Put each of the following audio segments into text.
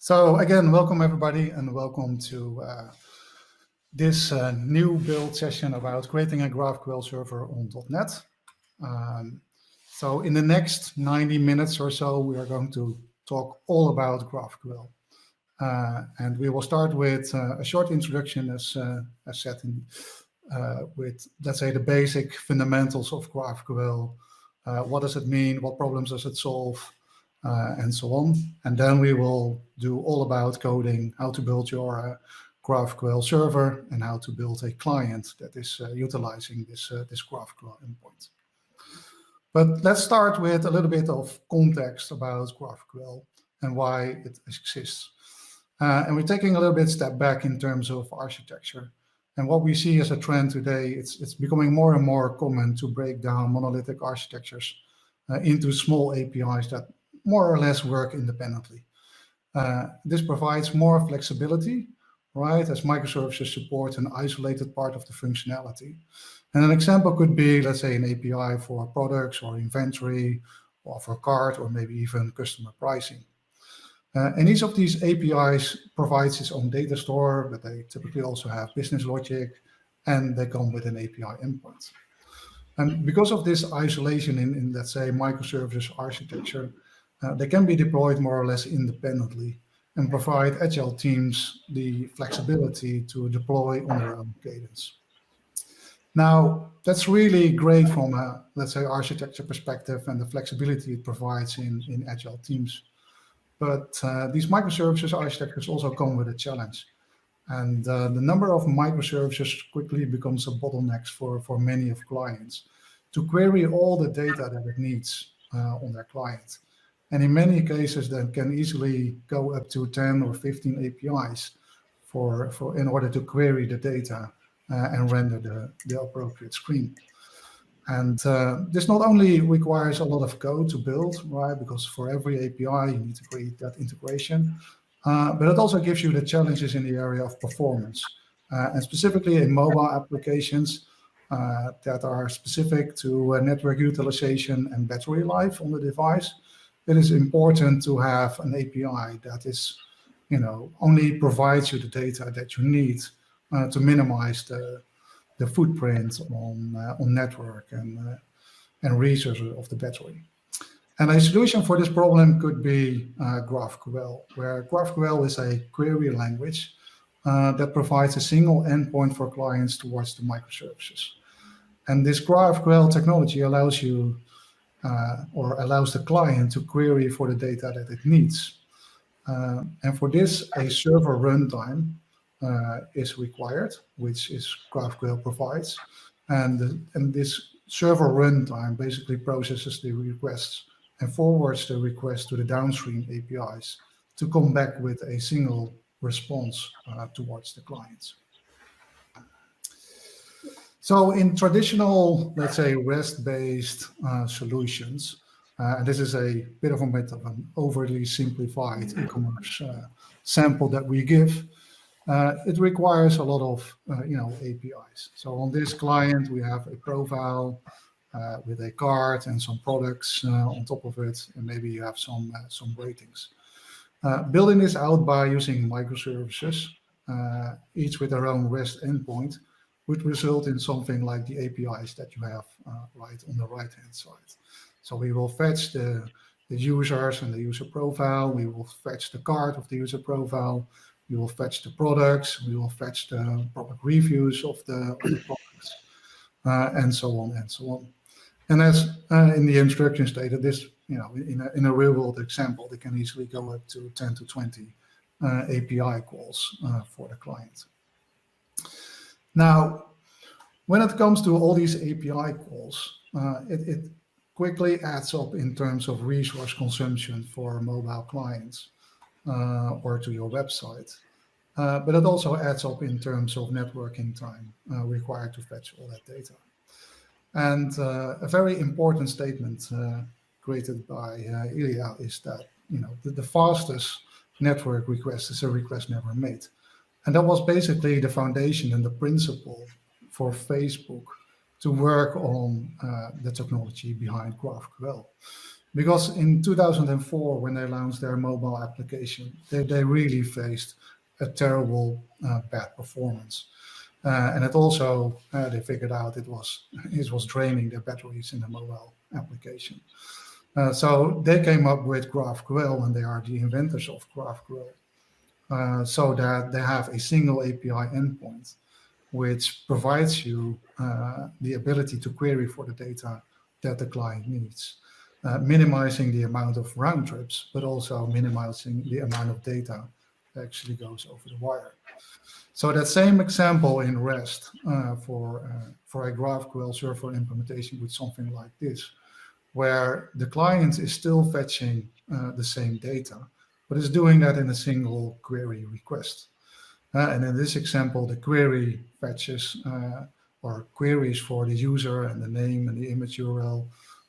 So again, welcome everybody and welcome to this new build session about creating a GraphQL server on .NET. So in the next 90 minutes or so, we are going to talk all about GraphQL. And we will start with a short introduction as set in, with, let's say, the basic fundamentals of GraphQL. What does it mean? What problems does it solve? And so on. And then we will do all about coding, how to build your GraphQL server and how to build a client that is utilizing this GraphQL endpoint. But let's start with a little bit of context about GraphQL and why it exists. And we're taking a little bit step back in terms of architecture. And what we see as a trend today, it's becoming more and more common to break down monolithic architectures into small APIs that more or less work independently. This provides more flexibility, right, as microservices support an isolated part of the functionality. And an example could be, let's say, an API for products or inventory or for cart or maybe even customer pricing. And each of these APIs provides its own data store, but they typically also have business logic and they come with an API endpoint. And because of this isolation in let's say, microservices architecture, they can be deployed more or less independently and provide agile teams the flexibility to deploy on their own cadence. Now, that's really great from a, let's say, architecture perspective and the flexibility it provides in agile teams. But these microservices architectures also come with a challenge. And the number of microservices quickly becomes a bottleneck for many of clients to query all the data that it needs on their client. And in many cases, that can easily go up to 10 or 15 APIs in order to query the data and render the appropriate screen. And this not only requires a lot of code to build, right? Because for every API, you need to create that integration. But it also gives you the challenges in the area of performance. And specifically in mobile applications that are specific to network utilization and battery life on the device, it is important to have an API that is, only provides you the data that you need to minimize the footprint on network and resources of the battery. And a solution for this problem could be GraphQL, where GraphQL is a query language that provides a single endpoint for clients towards the microservices. And this GraphQL technology allows you or allows the client to query for the data that it needs. And for this, a server runtime is required, which is GraphQL provides. And this server runtime basically processes the requests and forwards the request to the downstream APIs to come back with a single response towards the clients. So in traditional, let's say, REST-based solutions, and this is a bit of an overly simplified e-commerce sample that we give, it requires a lot of APIs. So on this client, we have a profile with a card and some products on top of it, and maybe you have some ratings. Building this out by using microservices, each with their own REST endpoint, would result in something like the APIs that you have right on the right-hand side. So we will fetch the users and the user profile. We will fetch the card of the user profile. We will fetch the products. We will fetch the product reviews of the products, and so on and so on. And as in the instruction stated, this, in a real-world example, they can easily go up to 10 to 20 API calls for the client. Now, when it comes to all these API calls, it quickly adds up in terms of resource consumption for mobile clients or to your website. But it also adds up in terms of networking time required to fetch all that data. And a very important statement created by Ilya is that the fastest network request is a request never made. And that was basically the foundation and the principle for Facebook to work on the technology behind GraphQL. Because in 2004, when they launched their mobile application, they really faced a terrible bad performance. And it also, they figured out it was draining their batteries in the mobile application. So they came up with GraphQL, and they are the inventors of GraphQL, so that they have a single API endpoint, which provides you the ability to query for the data that the client needs, minimizing the amount of round trips, but also minimizing the amount of data that actually goes over the wire. So that same example in REST for a GraphQL server implementation with something like this, where the client is still fetching the same data, but is doing that in a single query request. And in this example, the query fetches or queries for the user and the name and the image URL,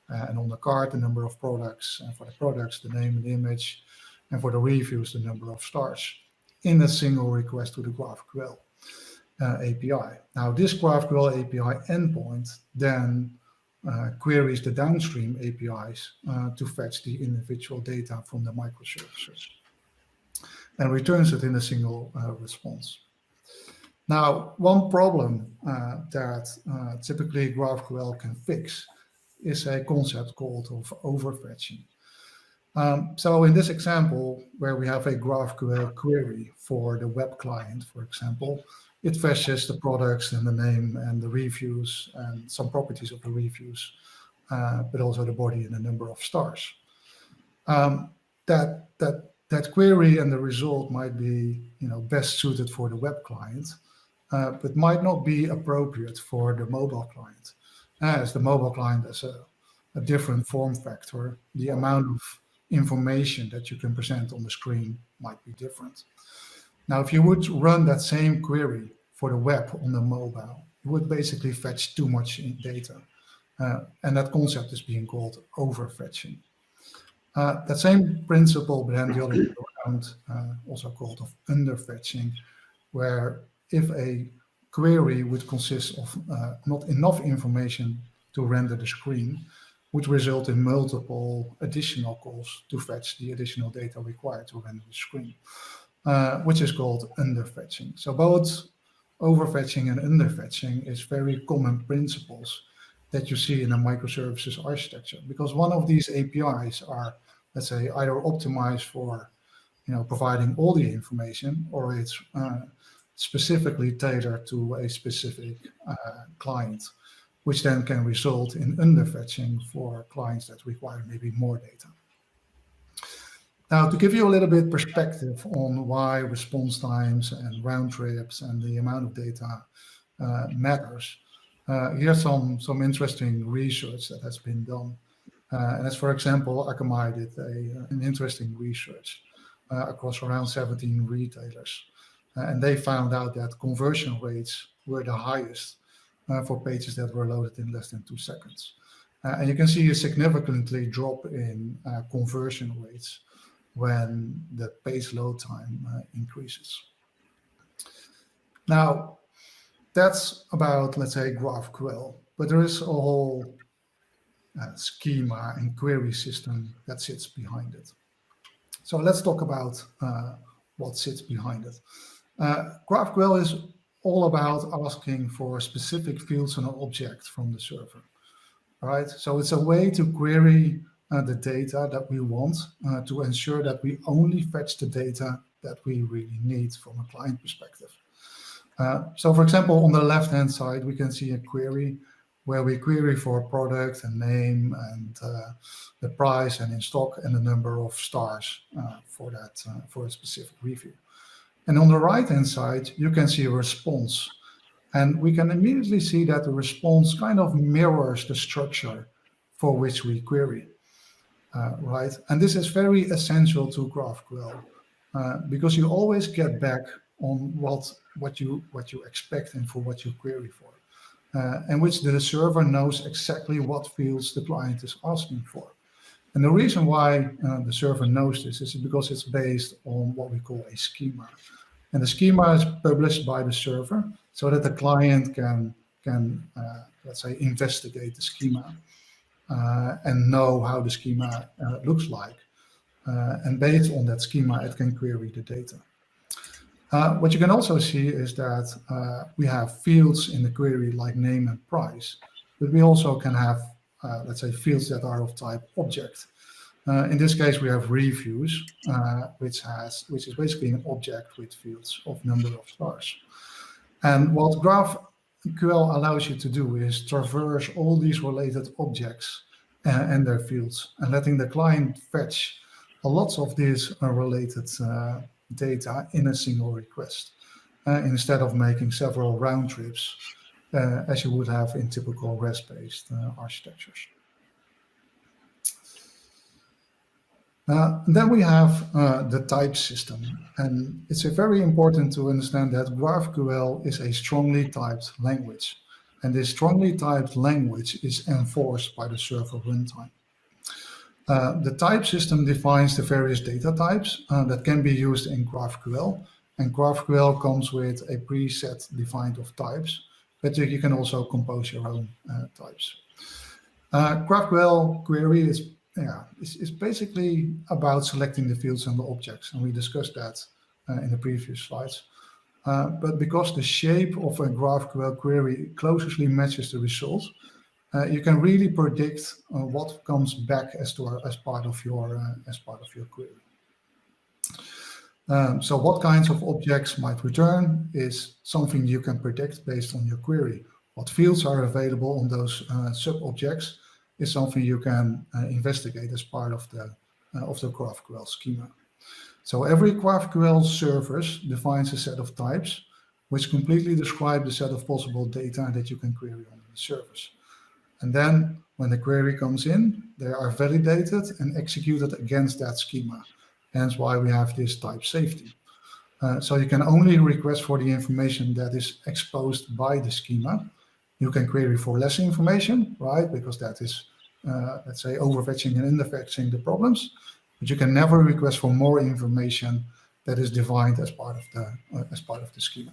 and on the card, the number of products, and for the products, the name and the image, and for the reviews, the number of stars, in a single request to the GraphQL API. Now, this GraphQL API endpoint then queries the downstream APIs to fetch the individual data from the microservices and returns it in a single response. Now, one problem that typically GraphQL can fix is a concept called of overfetching. So in this example, where we have a GraphQL query for the web client, for example, it fetches the products and the name and the reviews and some properties of the reviews, but also the body and the number of stars. That query and the result might be, best suited for the web client, but might not be appropriate for the mobile client. As the mobile client has a different form factor, the amount of information that you can present on the screen might be different. Now, if you would run that same query for the web on the mobile, you would basically fetch too much data. And that concept is being called overfetching. That same principle, but then the other way around, also called of underfetching, where if a query would consist of not enough information to render the screen, would result in multiple additional calls to fetch the additional data required to render the screen, which is called underfetching. So both overfetching and underfetching is very common principles that you see in a microservices architecture, because one of these APIs are, let's say, either optimized for providing all the information, or it's specifically tailored to a specific client, which then can result in underfetching for clients that require maybe more data. Now, to give you a little bit perspective on why response times and round trips and the amount of data matters, here's some interesting research that has been done. And as for example, Akamai did an interesting research across around 17 retailers. And they found out that conversion rates were the highest for pages that were loaded in less than 2 seconds. And you can see a significantly drop in conversion rates when the page load time increases. Now, that's about, let's say, GraphQL, but there is a whole schema and query system that sits behind it. So let's talk about what sits behind it. GraphQL is all about asking for specific fields in an object from the server. All right, so it's a way to query the data that we want to ensure that we only fetch the data that we really need from a client perspective. So for example, on the left-hand side, we can see a query where we query for a product and name and the price and in stock and the number of stars for a specific review. And on the right-hand side, you can see a response. And we can immediately see that the response kind of mirrors the structure for which we query, right? And this is very essential to GraphQL because you always get back on what you expect and for what you query for, and which the server knows exactly what fields the client is asking for. And the reason why the server knows this is because it's based on what we call a schema. And the schema is published by the server so that the client can let's say, investigate the schema. and know how the schema looks like. And based on that schema, it can query the data. What you can also see is that we have fields in the query like name and price, but we also can have, let's say, fields that are of type object. In this case, we have reviews, which is basically an object with fields of number of stars. And what GraphQL allows you to do is traverse all these related objects and their fields, and letting the client fetch lots of these related data in a single request, instead of making several round trips, as you would have in typical REST-based architectures. Then we have the type system, and it's very important to understand that GraphQL is a strongly typed language, and this strongly typed language is enforced by the server runtime. The type system defines the various data types that can be used in GraphQL, and GraphQL comes with a preset defined of types, but you can also compose your own types. GraphQL query is basically about selecting the fields and the objects, and we discussed that in the previous slides. But because the shape of a GraphQL query closely matches the results, you can really predict what comes back as part of your query. So what kinds of objects might return is something you can predict based on your query. What fields are available on those sub-objects is something you can investigate as part of the GraphQL schema. So every GraphQL service defines a set of types, which completely describe the set of possible data that you can query on the service. And then when the query comes in, they are validated and executed against that schema. Hence why we have this type safety. So you can only request for the information that is exposed by the schema. You can query for less information, right? Because that is, let's say, overfetching and underfetching the problems. But you can never request for more information that is defined as part of the schema.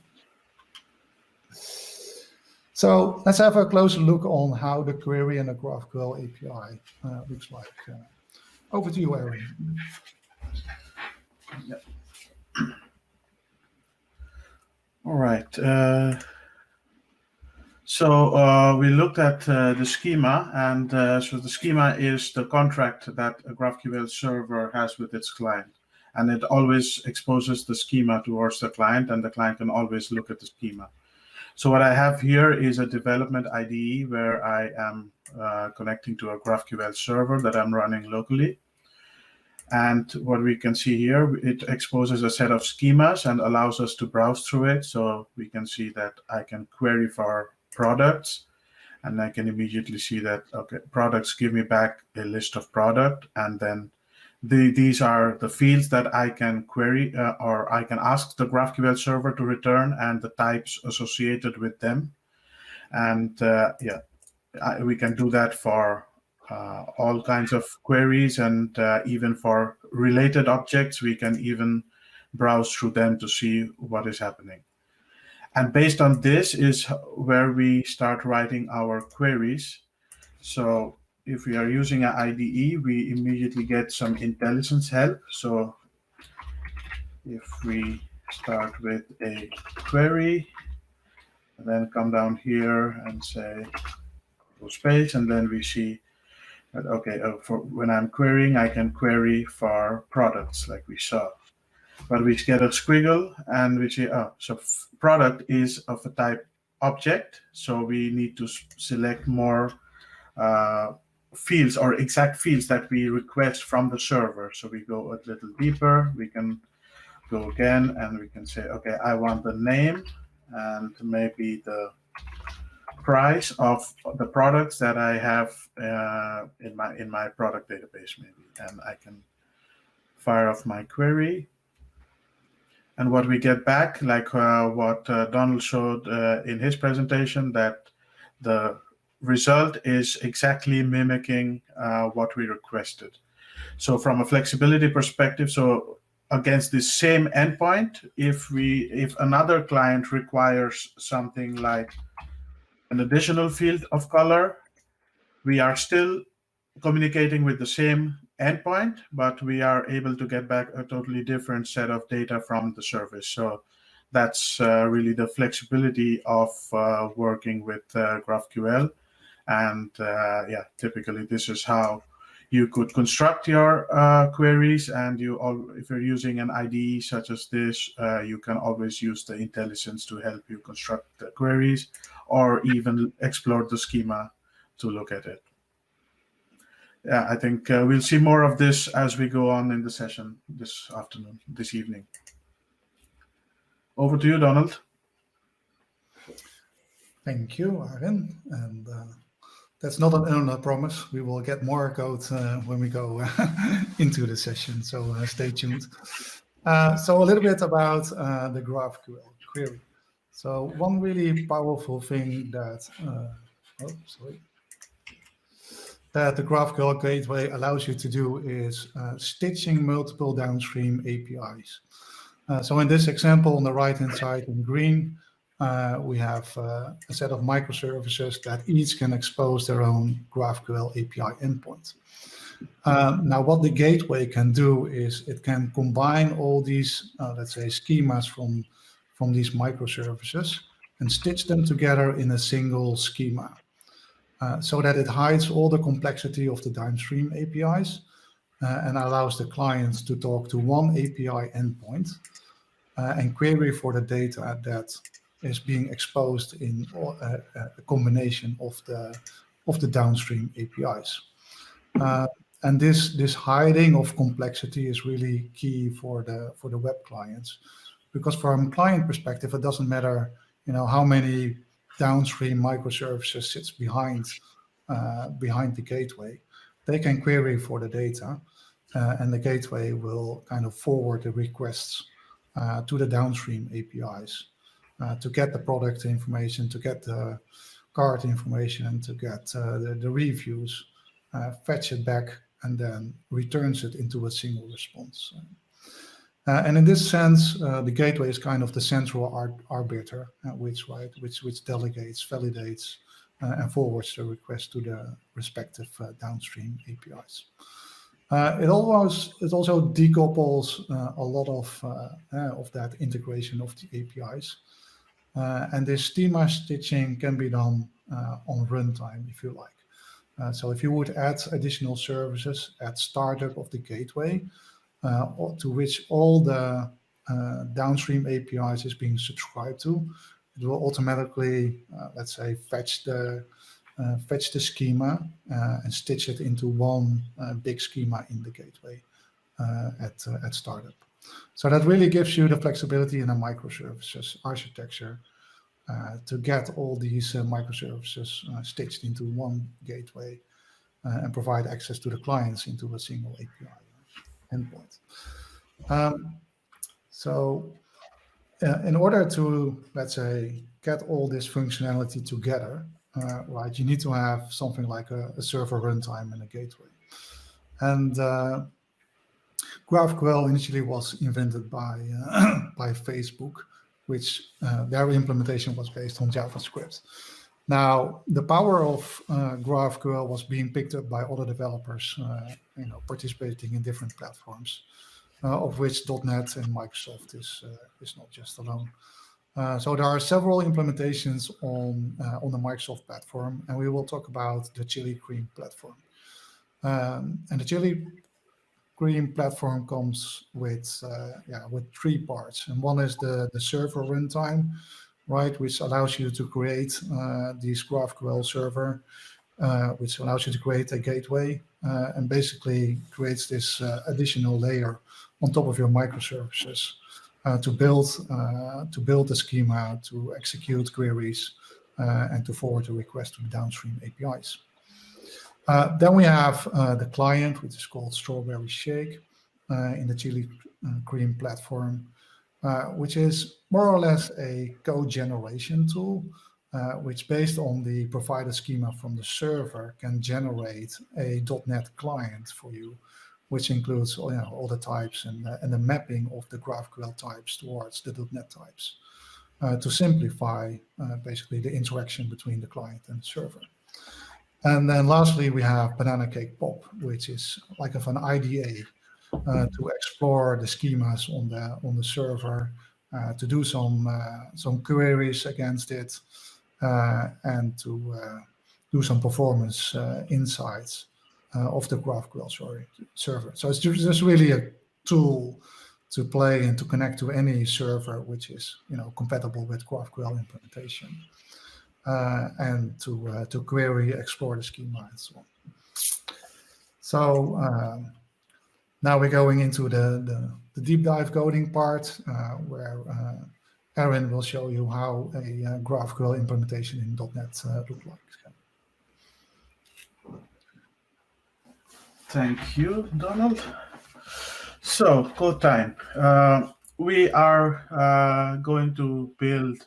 So let's have a closer look on how the query and the GraphQL API looks like. Over to you, Arin. Yeah. All right. So we looked at the schema, and so the schema is the contract that a GraphQL server has with its client, and it always exposes the schema towards the client, and the client can always look at the schema. So what I have here is a development IDE where I am connecting to a GraphQL server that I'm running locally. And what we can see here, it exposes a set of schemas and allows us to browse through it. So we can see that I can query for products, and I can immediately see that, okay, products give me back a list of product, and then these are the fields that I can query or I can ask the GraphQL server to return, and the types associated with them. And we can do that for all kinds of queries, and even for related objects, we can even browse through them to see what is happening. And based on this is where we start writing our queries. So if we are using an IDE, we immediately get some intelligence help. So if we start with a query, and then come down here and say space, and then we see that, okay, for when I'm querying, I can query for products like we saw. But we get a squiggle, and we see, so product is of a type object, so we need to select more fields or exact fields that we request from the server. So we go a little deeper, we can go again, and we can say, okay, I want the name and maybe the price of the products that I have in my product database, maybe, and I can fire off my query. And what we get back, like what Donald showed in his presentation, that the result is exactly mimicking what we requested. So from a flexibility perspective, so against the same endpoint, if another client requires something like an additional field of color, we are still communicating with the same endpoint, but we are able to get back a totally different set of data from the service. So that's really the flexibility of working with GraphQL. And yeah, typically this is how you could construct your queries. And if you're using an IDE such as this, you can always use the IntelliSense to help you construct the queries, or even explore the schema to look at it. Yeah, I think we'll see more of this as we go on in the session this afternoon, this evening. Over to you, Donald. Thank you, Arin. And that's not an internet promise. We will get more code when we go into the session, so stay tuned. So a little bit about the GraphQL query. So one really powerful thing that, that the GraphQL gateway allows you to do is stitching multiple downstream APIs. So in this example, on the right-hand side in green, we have a set of microservices that each can expose their own GraphQL API endpoint. Now, what the gateway can do is it can combine all these, let's say, schemas from these microservices and stitch them together in a single schema, so that it hides all the complexity of the downstream APIs and allows the clients to talk to one API endpoint and query for the data that is being exposed in a combination of the downstream APIs. And this hiding of complexity is really key for the web clients, because from a client perspective, it doesn't matter, how many downstream microservices sits behind the gateway. They can query for the data, and the gateway will kind of forward the requests to the downstream APIs to get the product information, to get the card information, to get the reviews, fetch it back, and then returns it into a single response. And in this sense, the gateway is kind of the central arbiter, which delegates, validates, and forwards the request to the respective downstream APIs. It also decouples a lot of that integration of the APIs, and this schema stitching can be done on runtime, if you like. So if you would add additional services at startup of the gateway, to which all the downstream APIs is being subscribed to, it will automatically, let's say, fetch the schema and stitch it into one big schema in the gateway at startup. So that really gives you the flexibility in a microservices architecture to get all these microservices stitched into one gateway and provide access to the clients into a single API endpoint. So in order to, let's say, get all this functionality together, right, you need to have something like a server runtime and a gateway. And GraphQL initially was invented by Facebook, which their implementation was based on JavaScript. Now, the power of GraphQL was being picked up by other developers, participating in different platforms, of which .NET and Microsoft is not just alone. So there are several implementations on the Microsoft platform, and we will talk about the Chili Cream platform. And the Chili Cream platform comes with three parts, and one is the server runtime, right, which allows you to create these GraphQL server, which allows you to create a gateway and basically creates this additional layer on top of your microservices to build the schema, to execute queries, and to forward a request to the downstream APIs. Then we have the client, which is called Strawberry Shake in the Chili Cream platform, which is more or less a code generation tool, which based on the provided schema from the server can generate a .NET client for you, which includes all the types and the mapping of the GraphQL types towards the .NET types to simplify basically the interaction between the client and the server. And then lastly, we have Banana Cake Pop, which is like of an IDA to explore the schemas on the server, to do some queries against it, and to do some performance insights of the GraphQL server. So it's just really a tool to play and to connect to any server which is compatible with GraphQL implementation, and to query, explore the schema, and so on. So now we're going into the deep dive coding part, where Arin will show you how a GraphQL implementation in .NET looks like. Thank you, Donald. So, code time. We are going to build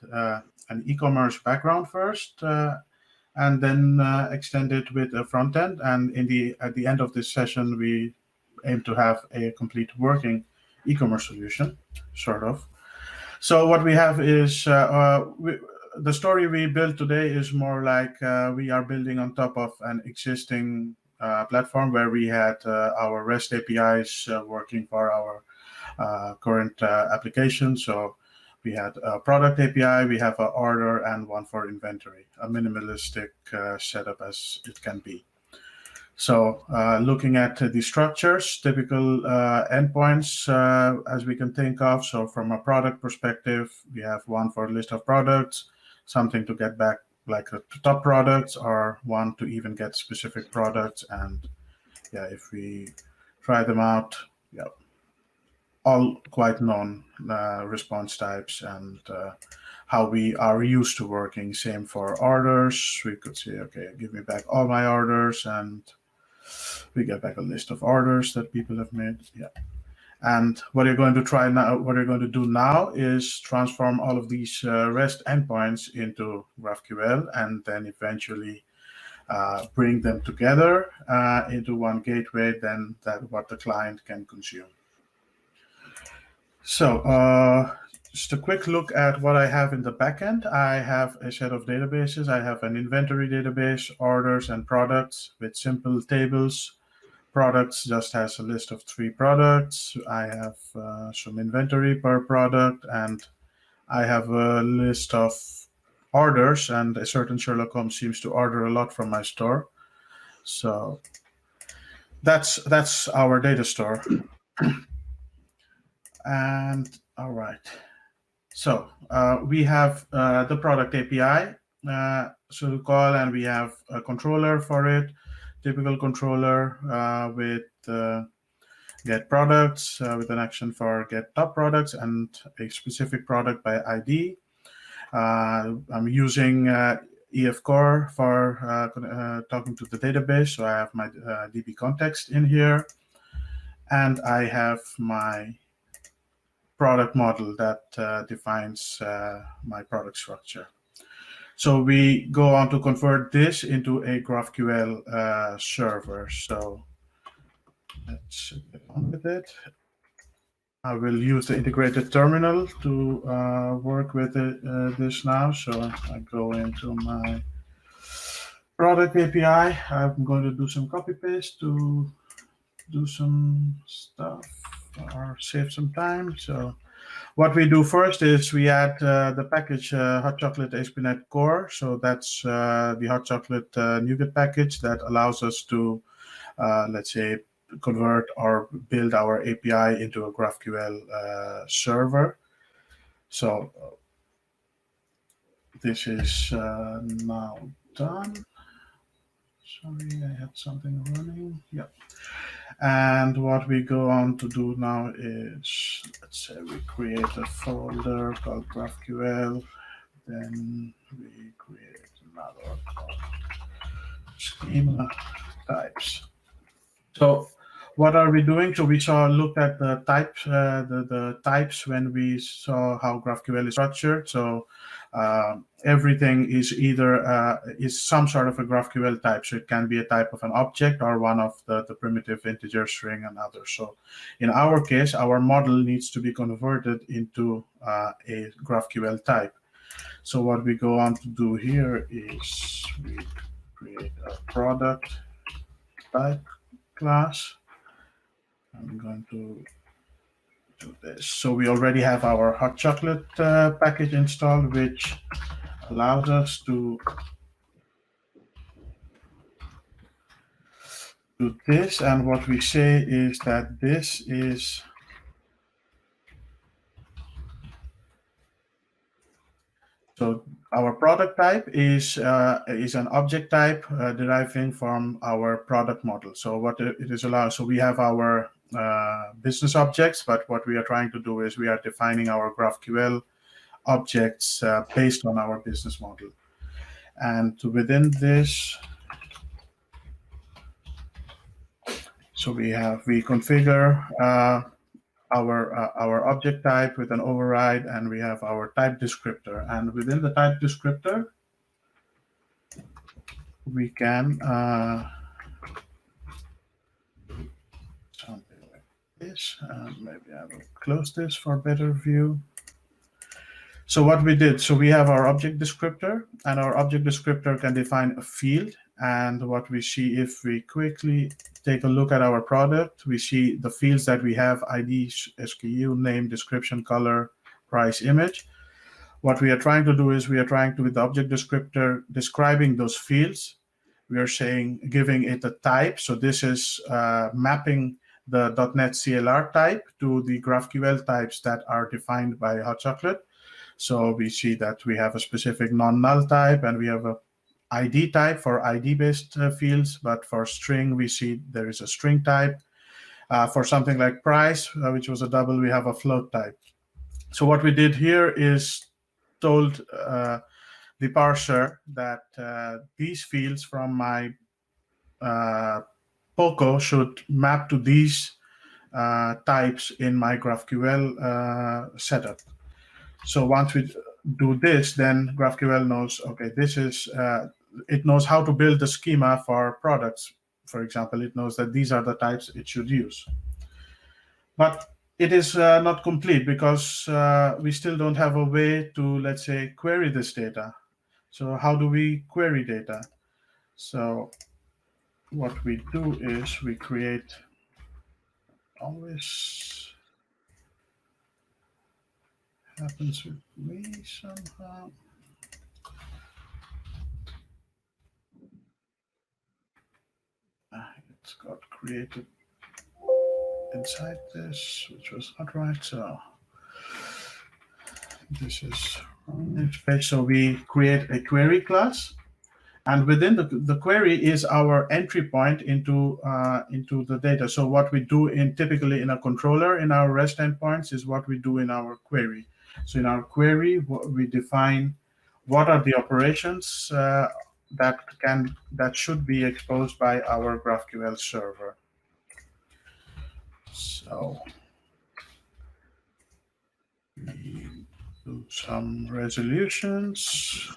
an e-commerce background first, and then extend it with a front end. And at the end of this session, we aim to have a complete working e-commerce solution, sort of. So what we have is the story we built today is more like we are building on top of an existing platform where we had our REST APIs working for our current application. So we had a product API, we have an order, and one for inventory, a minimalistic setup as it can be. So looking at the structures, typical endpoints as we can think of. So from a product perspective, we have one for a list of products, something to get back like the top products, or one to even get specific products. And yeah, if we try them out, yeah, all quite known response types and how we are used to working. Same for orders. We could say, okay, give me back all my orders, and we get back a list of orders that people have made. Yeah. And what you're going to try now, what you're going to do now is transform all of these REST endpoints into GraphQL, and then eventually bring them together into one gateway, then that what the client can consume. So just a quick look at what I have in the backend. I have a set of databases. I have an inventory database, orders, and products with simple tables. Products just has a list of 3 products. I have some inventory per product, and I have a list of orders, and a certain Sherlock Holmes seems to order a lot from my store. So that's our data store. And all right. So we have the product API to call, and we have a controller for it, typical controller with get products with an action for get top products and a specific product by ID. I'm using EF Core for talking to the database, so I have my DB context in here, and I have my product model that defines my product structure. So we go on to convert this into a GraphQL server. So let's get on with it. I will use the integrated terminal to work with this now. So I go into my product API. I'm going to do some copy paste to do some stuff or save some time. So what we do first is we add the package Hot Chocolate ASP.NET Core. So that's the Hot Chocolate NuGet package that allows us to, let's say, convert or build our API into a GraphQL server. So this is now done. Sorry, I had something running. Yep. And what we go on to do now is, let's say we create a folder called GraphQL, then we create another called schema types. So what are we doing? So we looked at the types, the types when we saw how GraphQL is structured. So everything is either is some sort of a GraphQL type. So it can be a type of an object or one of the primitive integer, string, and others. So in our case, our model needs to be converted into a GraphQL type. So what we go on to do here is we create a product type class. I'm going to do this. So we already have our hot chocolate package installed, which allows us to do this. And what we say is that this is so our product type is an object type deriving from our product model. So what it is allowed. So we have our business objects, but what we are trying to do is we are defining our GraphQL objects based on our business model. And within this, so we configure our object type with an override, and we have our type descriptor. And within the type descriptor, we can something like this. Maybe I will close this for a better view. So what we did, so we have our object descriptor, and our object descriptor can define a field. And what we see, if we quickly take a look at our product, we see the fields that we have: ID, SKU, name, description, color, price, image. What we are trying to do is we are trying to, with the object descriptor, describing those fields. We are saying, giving it a type. So this is mapping the .NET CLR type to the GraphQL types that are defined by Hot Chocolate. So we see that we have a specific non-null type, and we have a ID type for ID-based fields, but for string, we see there is a string type. For something like price, which was a double, we have a float type. So what we did here is told the parser that these fields from my POCO should map to these types in my GraphQL setup. So once we do this, then GraphQL knows, okay, this is, it knows how to build the schema for products. For example, it knows that these are the types it should use. But it is not complete, because we still don't have a way to, let's say, query this data. So how do we query data? So what we do is we create always happens with me somehow. It's got created inside this, which was not right. So this is wrong page. So we create a query class, and within the query is our entry point into the data. So what we do typically in a controller in our REST endpoints is what we do in our query. So in our query, we define what are the operations that should be exposed by our GraphQL server. So we do some resolutions.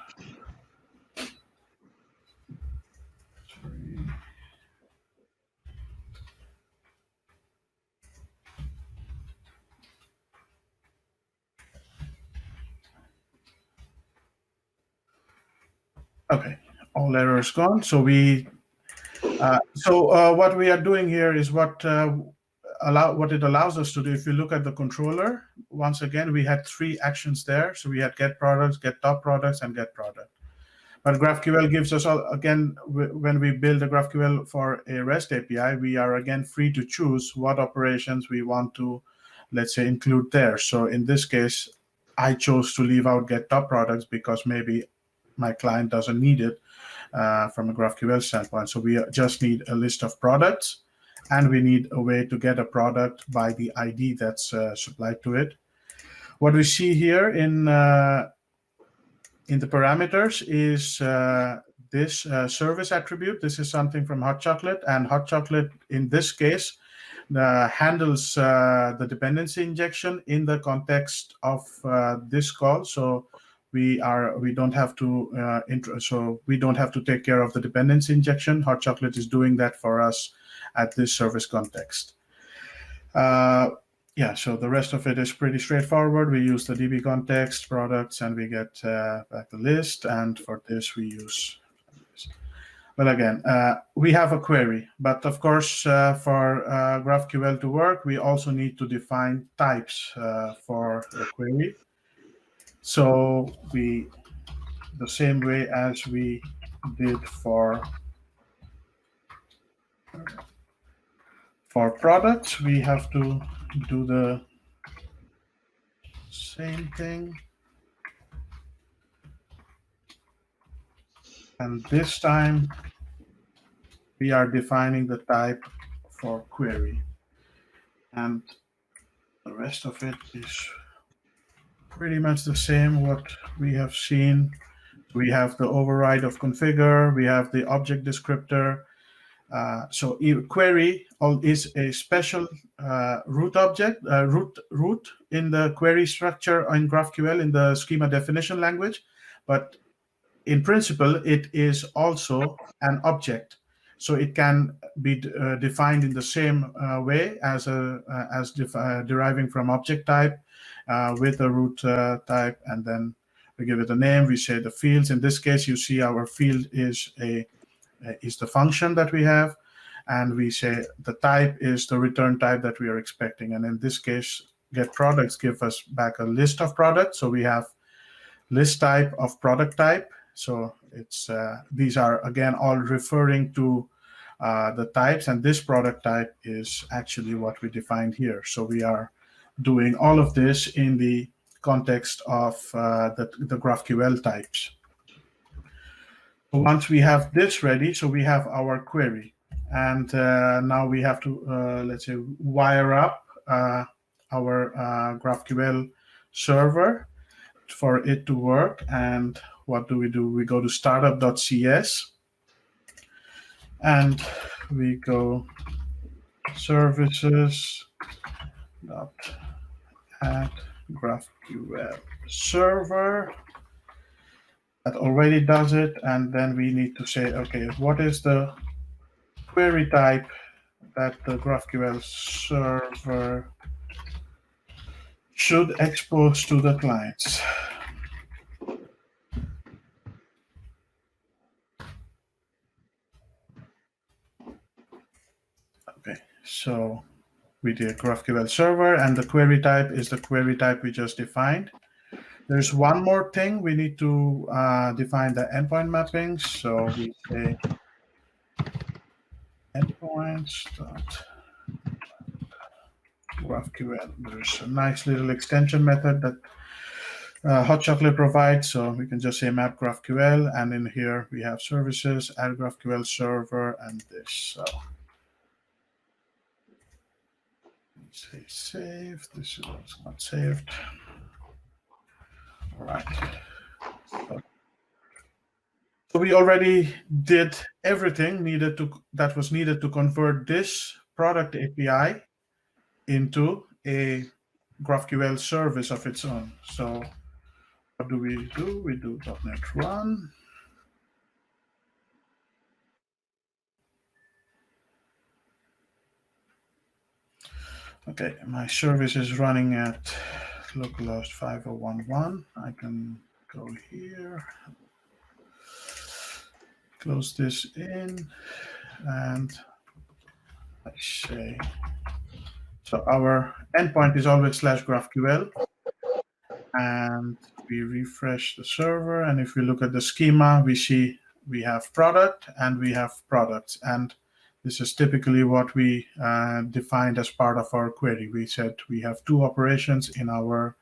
Okay, all errors gone. So what we are doing here is what it allows us to do. If you look at the controller, once again, we had 3 actions there. So we had get products, get top products, and get product. But GraphQL gives us, again, when we build a GraphQL for a REST API, we are again free to choose what operations we want to, let's say, include there. So in this case, I chose to leave out get top products because maybe my client doesn't need it from a GraphQL standpoint. So we just need a list of products, and we need a way to get a product by the ID that's supplied to it. What we see here in the parameters is this service attribute. This is something from Hot Chocolate, and Hot Chocolate in this case handles the dependency injection in the context of this call. So we don't have to take care of the dependency injection. Hot Chocolate is doing that for us at this service context. So the rest of it is pretty straightforward. We use the DB context products, and we get back the list. And for this, we use this. But again, we have a query. But of course, for GraphQL to work, we also need to define types for the query. So the same way as we did for products, we have to do the same thing. And this time, we are defining the type for query. And the rest of it is pretty much the same what we have seen. We have the override of configure, we have the object descriptor. So query is a special root object, root in the query structure in GraphQL in the schema definition language. But in principle, it is also an object. So it can be defined in the same way as deriving from object type with a root type, and then we give it a name. We say the fields. In this case, you see our field is the function that we have, and we say the type is the return type that we are expecting. And in this case, get products give us back a list of products. So we have list type of product type. So it's these are again all referring to the types, and this product type is actually what we defined here. So we are doing all of this in the context of the GraphQL types. Once we have this ready, so we have our query, and now we have to let's say wire up our GraphQL server for it to work. And what do? We go to startup.cs, and we go services dot add GraphQL server. That already does it. And then we need to say, okay, what is the query type that the GraphQL server should expose to the clients? Okay, so we did GraphQL server, and the query type is the query type we just defined. There's one more thing. We need to define the endpoint mappings. So we say endpoints dot GraphQL. There's a nice little extension method that Hot Chocolate provides. So we can just say map GraphQL, and in here we have services, add GraphQL server, and this. So say save. This is not saved. All right. So we already did everything that was needed to convert this product API into a GraphQL service of its own. So what do? We do .NET run. Okay, my service is running at localhost 5011. I can go here, close this in, and I say, so our endpoint is always /GraphQL, and we refresh the server. And if we look at the schema, we see we have product and we have products. And this is typically what we defined as part of our query. We said we have two operations in our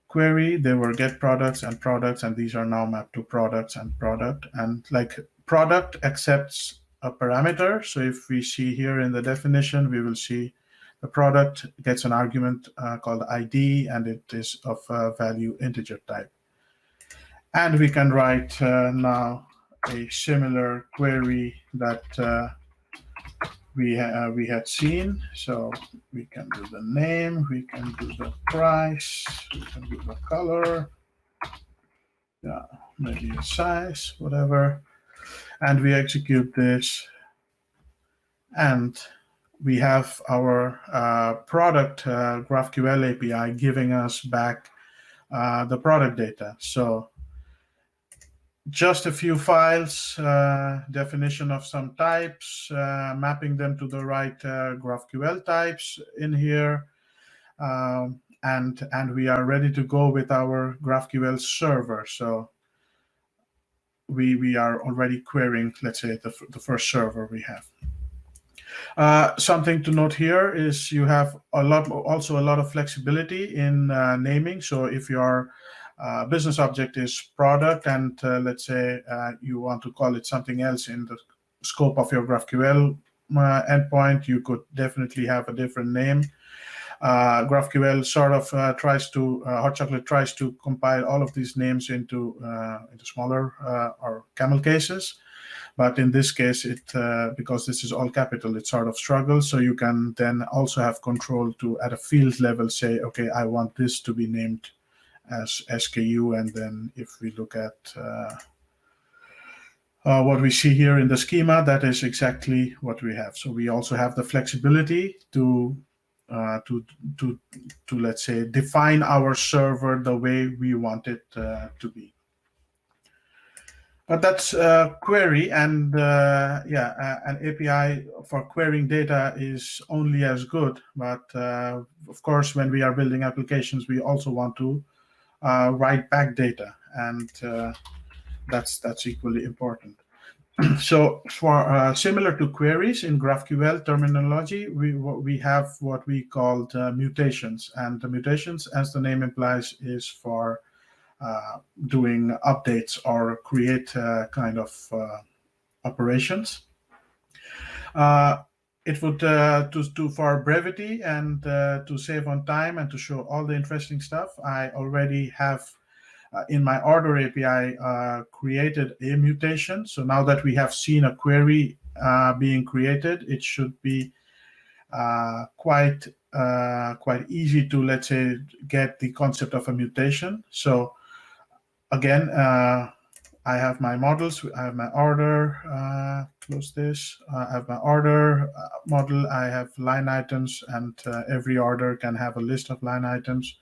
query. They were get products, and these are now mapped to products and product. And like product accepts a parameter. So if we see here in the definition, we will see the product gets an argument called ID, and it is of value integer type. And we can write now a similar query that we had seen. So we can do the name, we can do the price, we can do the color, yeah, maybe a size, whatever. And we execute this, and we have our product GraphQL API giving us back the product data. So just a few files, definition of some types, mapping them to the right GraphQL types in here. And we are ready to go with our GraphQL server. So we are already querying, let's say, the first server we have. Something to note here is you have also a lot of flexibility in naming. So if your business object is product, and let's say you want to call it something else in the scope of your GraphQL endpoint, you could definitely have a different name. GraphQL sort of Hot Chocolate tries to compile all of these names into smaller or camel cases. But in this case, because this is all capital, it sort of struggles. So you can then also have control to, at a field level, say, okay, I want this to be named as SKU. And then if we look at what we see here in the schema, that is exactly what we have. So we also have the flexibility to let's say, define our server the way we want it to be. But that's query, and an API for querying data is only as good. But of course, when we are building applications, we also want to write back data, and that's equally important. So for similar to queries in GraphQL terminology, we have what we called mutations, and the mutations, as the name implies, is for doing updates or create kind of operations. It would for brevity and to save on time and to show all the interesting stuff, I already have in my order API created a mutation. So now that we have seen a query being created, it should be quite easy to, let's say, get the concept of a mutation. So again, I have my models, I have my order, close this, I have my order model, I have line items, and every order can have a list of line items.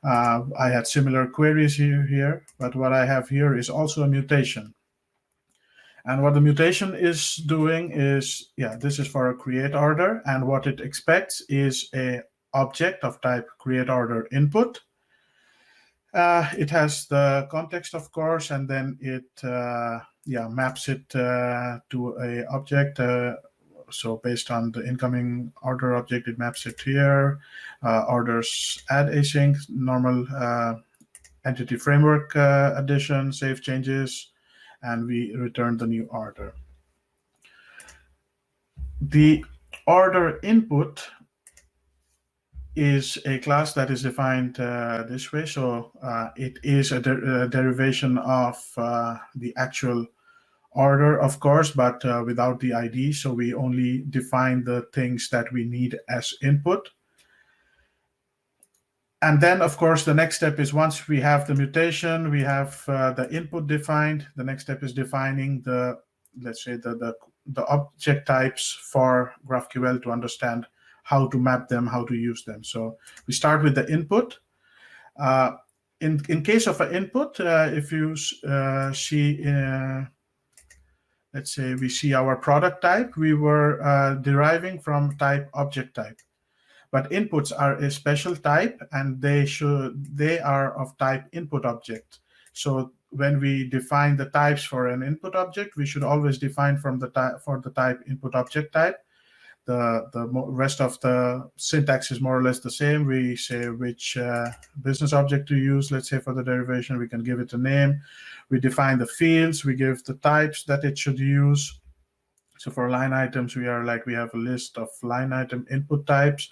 I had similar queries here, but what I have here is also a mutation. And what the mutation is doing is, this is for a create order, and what it expects is a object of type create order input. It has the context, of course, and then it maps it to a object. So based on the incoming order object, it maps it here. Orders add async, normal entity framework addition, save changes, and we return the new order. The order input is a class that is defined this way. So it is a derivation of the actual order, of course, but without the ID. So we only define the things that we need as input. And then, of course, the next step is, once we have the mutation, we have the input defined. The next step is defining the, let's say, the object types for GraphQL to understand how to map them, how to use them. So we start with the input. In case of an input, if you see, let's say we see our product type, we were deriving from type object type. But inputs are a special type, and they are of type input object. So when we define the types for an input object, we should always define for the type input object type. The rest of the syntax is more or less the same. We say which business object to use, let's say, for the derivation. We can give it a name. We define the fields. We give the types that it should use. So for line items, we have a list of line item input types.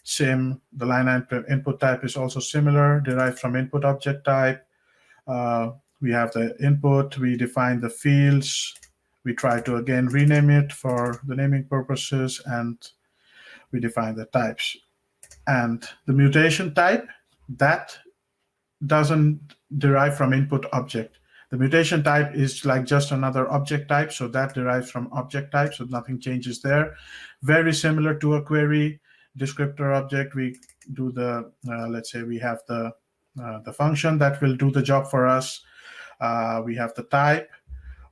Same, the line item input type is also similar, derived from input object type. We have the input. We define the fields. We try to, again, rename it for the naming purposes, and we define the types. And the mutation type, that doesn't derive from input object. The mutation type is like just another object type, so that derives from object type, so nothing changes there. Very similar to a query descriptor object. We do the, let's say we have the function that will do the job for us. We have the type.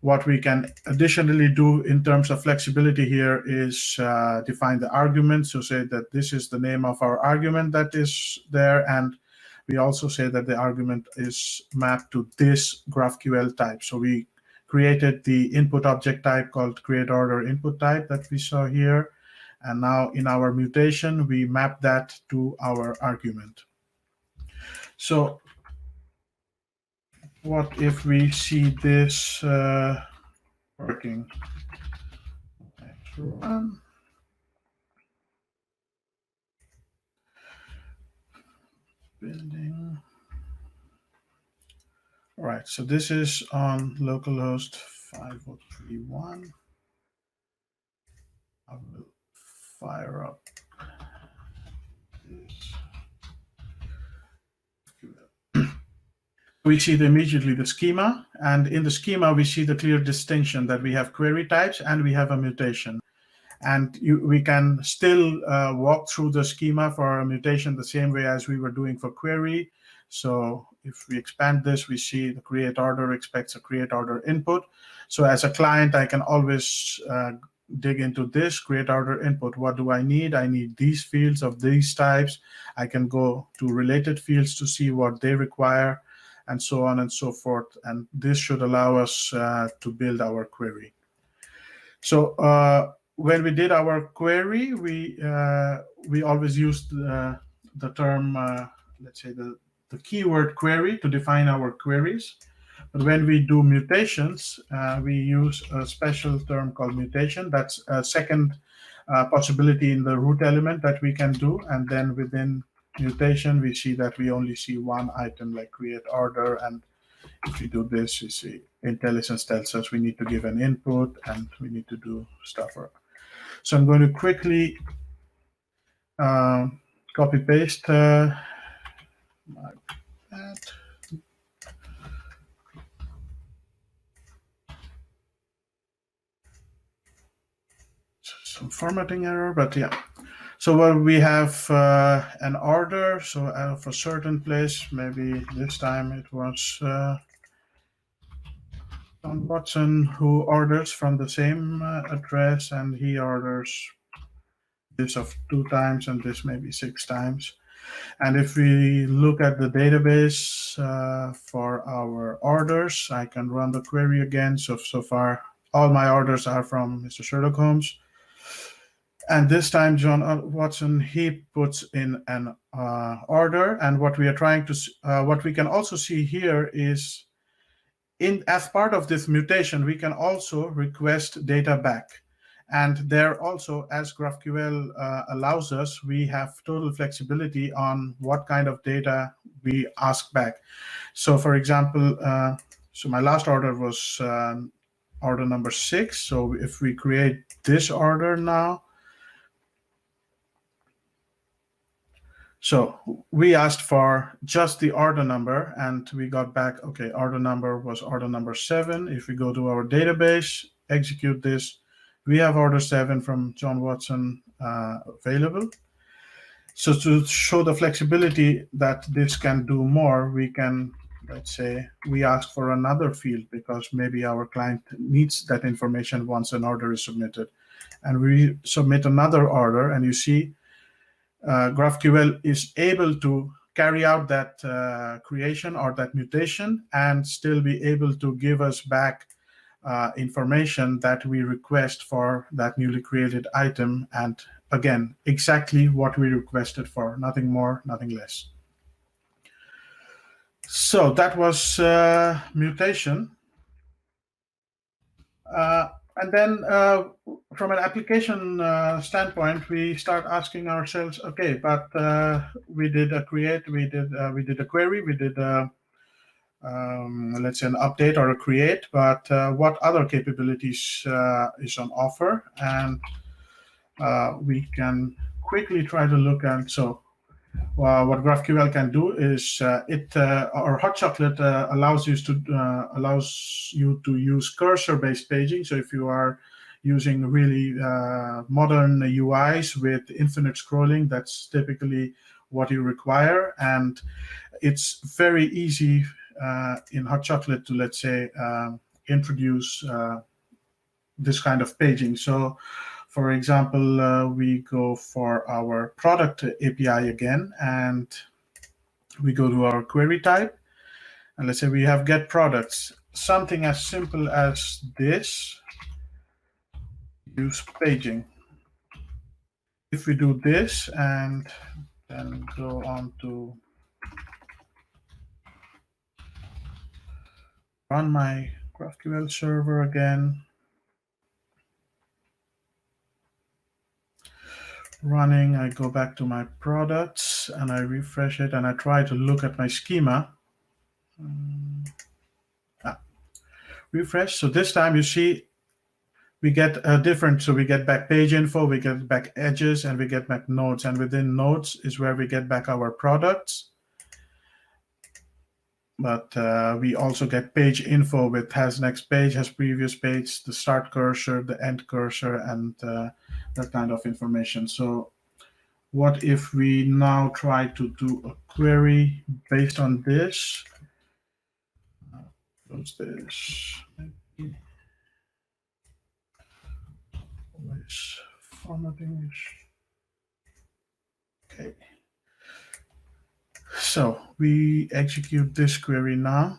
What we can additionally do in terms of flexibility here is define the argument. So say that this is the name of our argument that is there, and we also say that the argument is mapped to this GraphQL type. So we created the input object type called createOrder input type that we saw here. And now in our mutation, we map that to our argument. So what if we see this working? Building. All right, so this is on localhost 5031. I will fire up this. We see immediately the schema, and in the schema we see the clear distinction that we have query types and we have a mutation. And we can still walk through the schema for a mutation the same way as we were doing for query. So if we expand this, we see the create order expects a create order input. So as a client, I can always dig into this create order input. What do I need? I need these fields of these types. I can go to related fields to see what they require, and so on and so forth. And this should allow us to build our query. So when we did our query, we always used the term, let's say the keyword query to define our queries. But when we do mutations, we use a special term called mutation. That's a second possibility in the root element that we can do. And then within mutation, we see that we only see one item like create order. And if we do this, we see IntelliSense tells us we need to give an input and we need to do stuff. So I'm going to quickly copy paste that. Some formatting error, but yeah. So we have an order. So for a certain place, maybe this time it was John Watson who orders from the same address, and he orders this of 2 times and this maybe 6 times. And if we look at the database for our orders, I can run the query again. So far, all my orders are from Mr. Sherlock Holmes. And this time, John Watson, he puts in an order. And what we are trying to, what we can also see here is, as part of this mutation, we can also request data back. And there also, as GraphQL allows us, we have total flexibility on what kind of data we ask back. So for example, so my last order was order number 6. So if we create this order now, so we asked for just the order number, and we got back, okay, order number was order number 7. If we go to our database, execute this, we have order 7 from John Watson available. So to show the flexibility that this can do more, we can, let's say, we ask for another field because maybe our client needs that information once an order is submitted. And we submit another order, and you see GraphQL is able to carry out that creation or that mutation and still be able to give us back information that we request for that newly created item. And again, exactly what we requested for, nothing more, nothing less. So that was mutation. And then from an application standpoint, we start asking ourselves, okay, but we did a create, we did a query, we did let's say an update or a create, but what other capabilities is on offer? And we can quickly try to look at, so what GraphQL can do is or Hot Chocolate allows you to use cursor-based paging. So if you are using really modern UIs with infinite scrolling, that's typically what you require. And it's very easy in Hot Chocolate to, let's say, introduce this kind of paging. So, for example, we go for our product API again, and we go to our query type. And let's say we have get products. Something as simple as this, use paging. If we do this and then go on to run my GraphQL server again, running, I go back to my products and I refresh it and I try to look at my schema. Refresh. So this time you see we get a different, so we get back page info, we get back edges, and we get back nodes. And within nodes is where we get back our products. But we also get page info with has next page, has previous page, the start cursor, the end cursor, and that kind of information. So what if we now try to do a query based on this? Close this. Maybe. Always formatting is okay. So we execute this query now.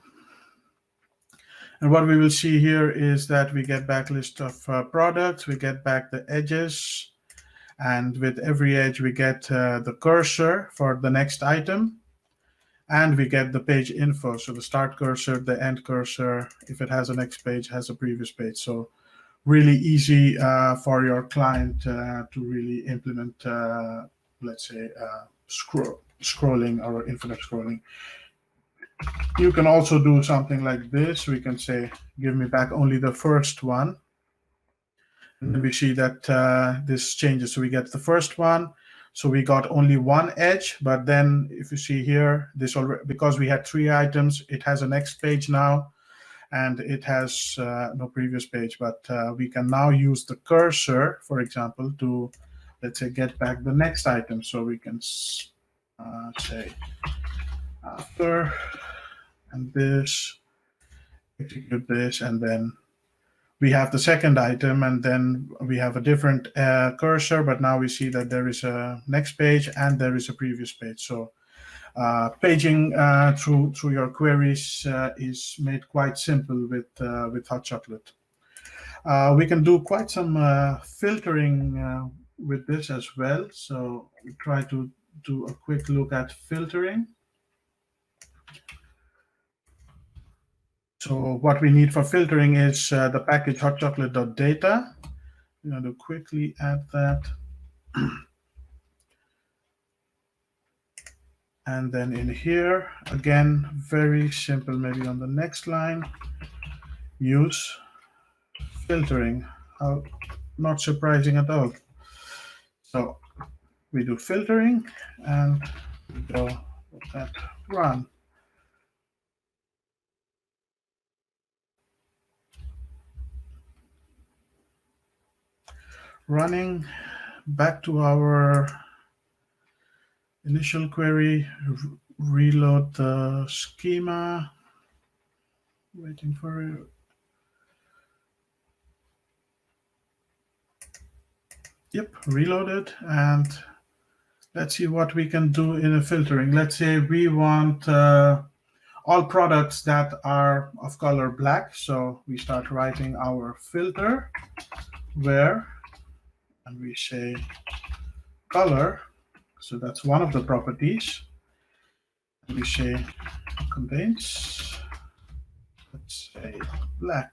And what we will see here is that we get back list of products, we get back the edges, and with every edge we get the cursor for the next item, and we get the page info. So the start cursor, the end cursor, if it has a next page, has a previous page. So really easy for your client to really implement, let's say, scrolling or infinite scrolling. You can also do something like this. We can say, give me back only the first one. And then we see that this changes. So we get the first one. So we got only one edge. But then if you see here, this already, because we had 3 items, it has a next page now. And it has no previous page. But we can now use the cursor, for example, to, let's say, get back the next item. So we can say after, and this, execute this, and then we have the second item, and then we have a different cursor, but now we see that there is a next page and there is a previous page. So paging through your queries is made quite simple with Hot Chocolate. We can do quite some filtering with this as well. So we try to do a quick look at filtering. So what we need for filtering is the package hotchocolate.data. I'm going to quickly add that. And then in here, again, very simple, maybe on the next line, use filtering. Not surprising at all. So we do filtering and we go with that run. Running back to our initial query, reload the schema, waiting for it. Yep, reloaded, and let's see what we can do in a filtering. Let's say we want all products that are of color black. So we start writing our filter where, and we say color. So that's one of the properties. And we say contains, let's say black.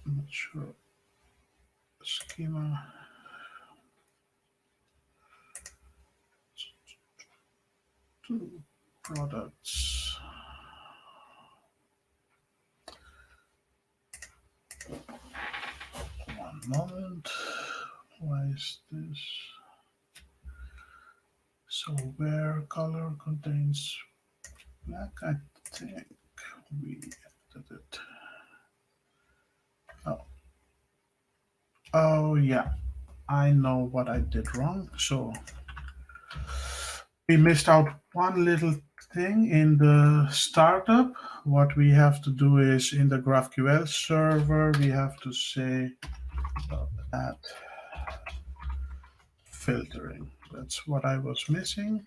I'm not sure. Schema. Two products. One moment. Why is this? So where color contains black, I think we added it. Oh, yeah. I know what I did wrong. So we missed out one little thing in the startup. What we have to do is in the GraphQL server, we have to say that filtering. That's what I was missing.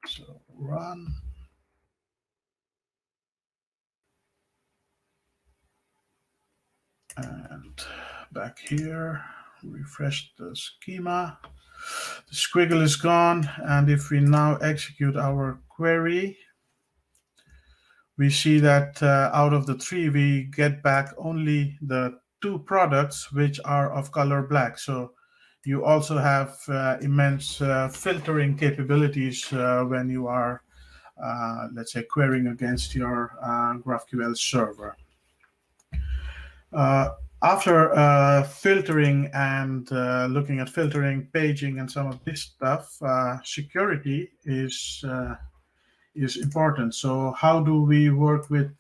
So run. And back here, refresh the schema. The squiggle is gone. And if we now execute our query, we see that out of the 3, we get back only the 2 products which are of color black. So you also have immense filtering capabilities when you are, let's say, querying against your GraphQL server. After filtering and looking at filtering, paging, and some of this stuff, security is important. So how do we work with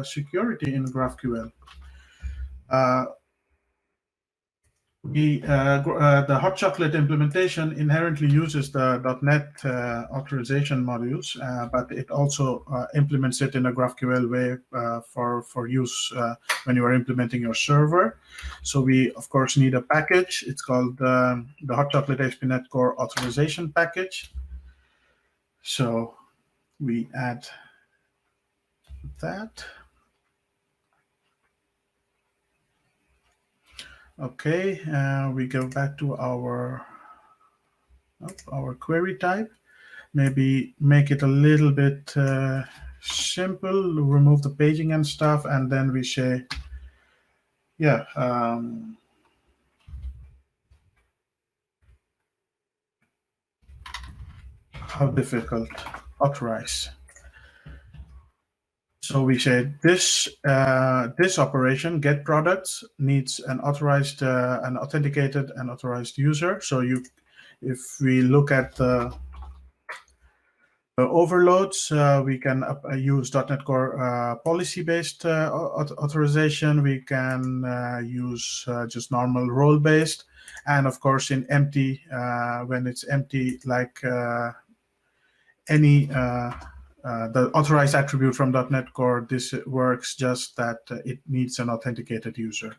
security in GraphQL? The hot chocolate implementation inherently uses the .NET authorization modules, but it also implements it in a GraphQL way for use when you are implementing your server. So we, of course, need a package. It's called the hot chocolate ASP.NET Core authorization package. So we add that. Okay, we go back to our query type. Maybe make it a little bit simple, remove the paging and stuff, and then we say, yeah, how difficult, authorize. So we say this operation, get products, needs an authorized, an authenticated and authorized user. So if we look at the overloads, we can use .NET Core policy-based authorization. We can use just normal role-based. And of course, in empty, when it's empty, like any the authorized attribute from .NET Core, this works just that it needs an authenticated user.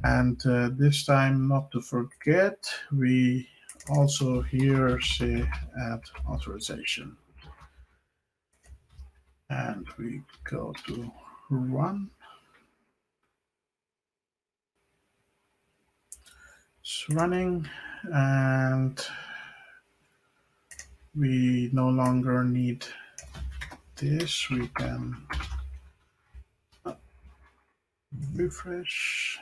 And this time, not to forget, we also here say add authorization. And we go to run. It's running, and we no longer need this. We can refresh.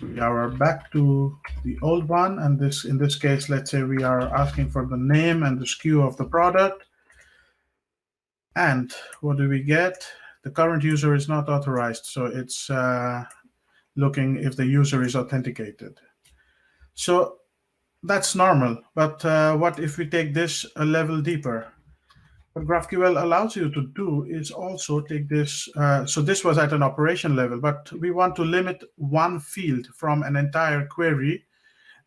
We are back to the old one, and in this case, let's say we are asking for the name and the SKU of the product. And what do we get? The current user is not authorized, so it's looking if the user is authenticated. So that's normal, but what if we take this a level deeper? What GraphQL allows you to do is also take this, so this was at an operation level, but we want to limit one field from an entire query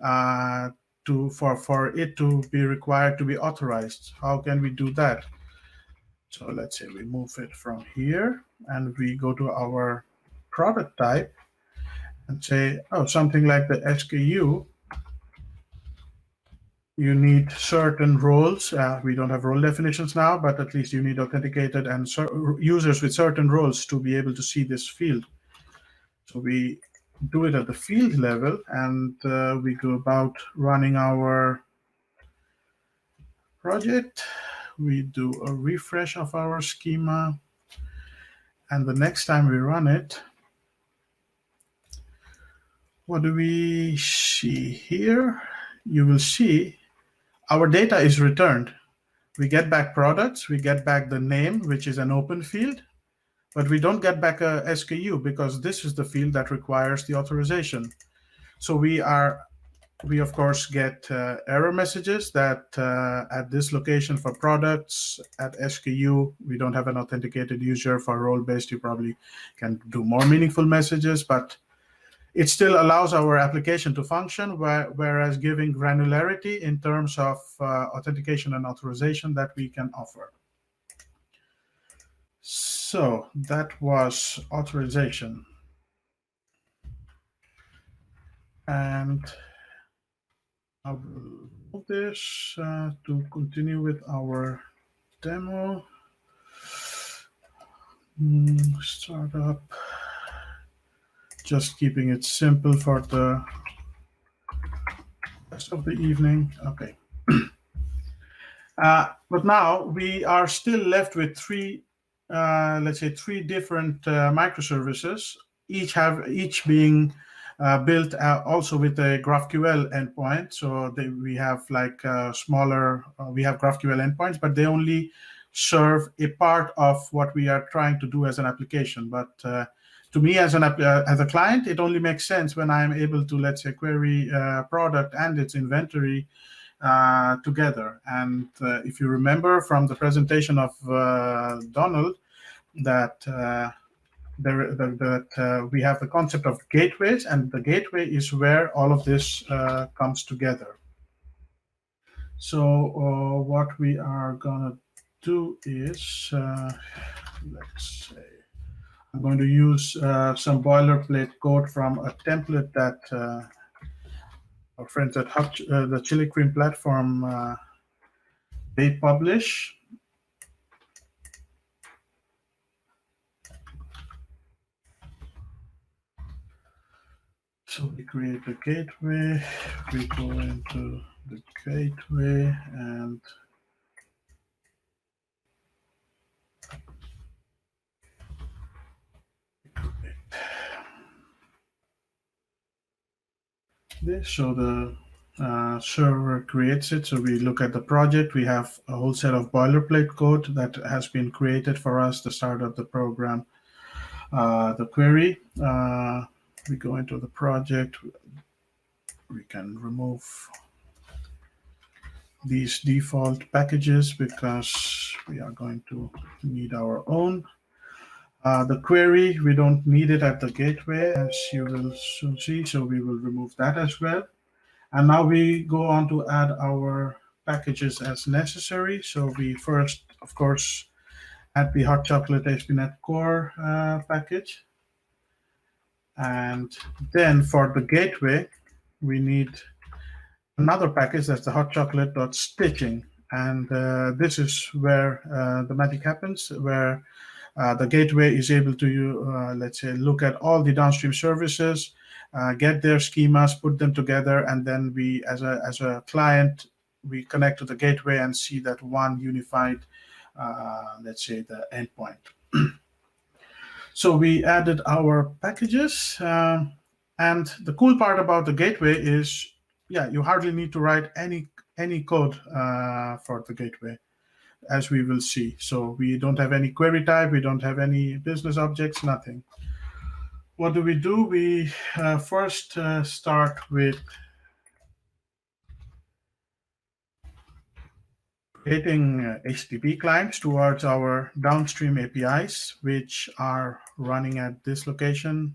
for it to be required to be authorized. How can we do that? So let's say we move it from here and we go to our product type and say, oh, something like the SKU. You need certain roles. We don't have role definitions now, but at least you need authenticated and users with certain roles to be able to see this field. So we do it at the field level, and we go about running our project. We do a refresh of our schema, and the next time we run it, what do we see here? You will see our data is returned. We get back products, we get back the name, which is an open field, but we don't get back a SKU because this is the field that requires the authorization. So we are we of course get error messages that at this location for products, at SKU, we don't have an authenticated user. For role-based, you probably can do more meaningful messages, but it still allows our application to function, whereas giving granularity in terms of authentication and authorization that we can offer. So that was authorization. And I will move this to continue with our demo. Startup. Just keeping it simple for the rest of the evening. Okay. But now we are still left with three, let's say, three different microservices, each being built also with a GraphQL endpoint. So we have like smaller, we have GraphQL endpoints, but they only serve a part of what we are trying to do as an application. But to me, as a client, it only makes sense when I'm able to, let's say, query product and its inventory together. And if you remember from the presentation of Donald, that we have the concept of gateways, and the gateway is where all of this comes together. So what we are gonna do is, let's say, I'm going to use some boilerplate code from a template that our friends at the Chili Cream platform they publish. So we create a gateway, we go into the gateway, and this. So the server creates it. So we look at the project. We have a whole set of boilerplate code that has been created for us to start up the program. The query, we go into the project. We can remove these default packages because we are going to need our own. The query, we don't need it at the gateway, as you will soon see, so we will remove that as well. And now we go on to add our packages as necessary. So we first, of course, add the hot chocolate ASP.NET Core package. And then for the gateway, we need another package, that's the hot chocolate.stitching. And this is where the magic happens, where the gateway is able to, let's say, look at all the downstream services, get their schemas, put them together, and then we, as a client, we connect to the gateway and see that one unified, let's say, the endpoint. So we added our packages, and the cool part about the gateway is, yeah, you hardly need to write any code for the gateway, as we will see. So we don't have any query type, we don't have any business objects, nothing. What do? We first start with creating HTTP clients towards our downstream APIs, which are running at this location,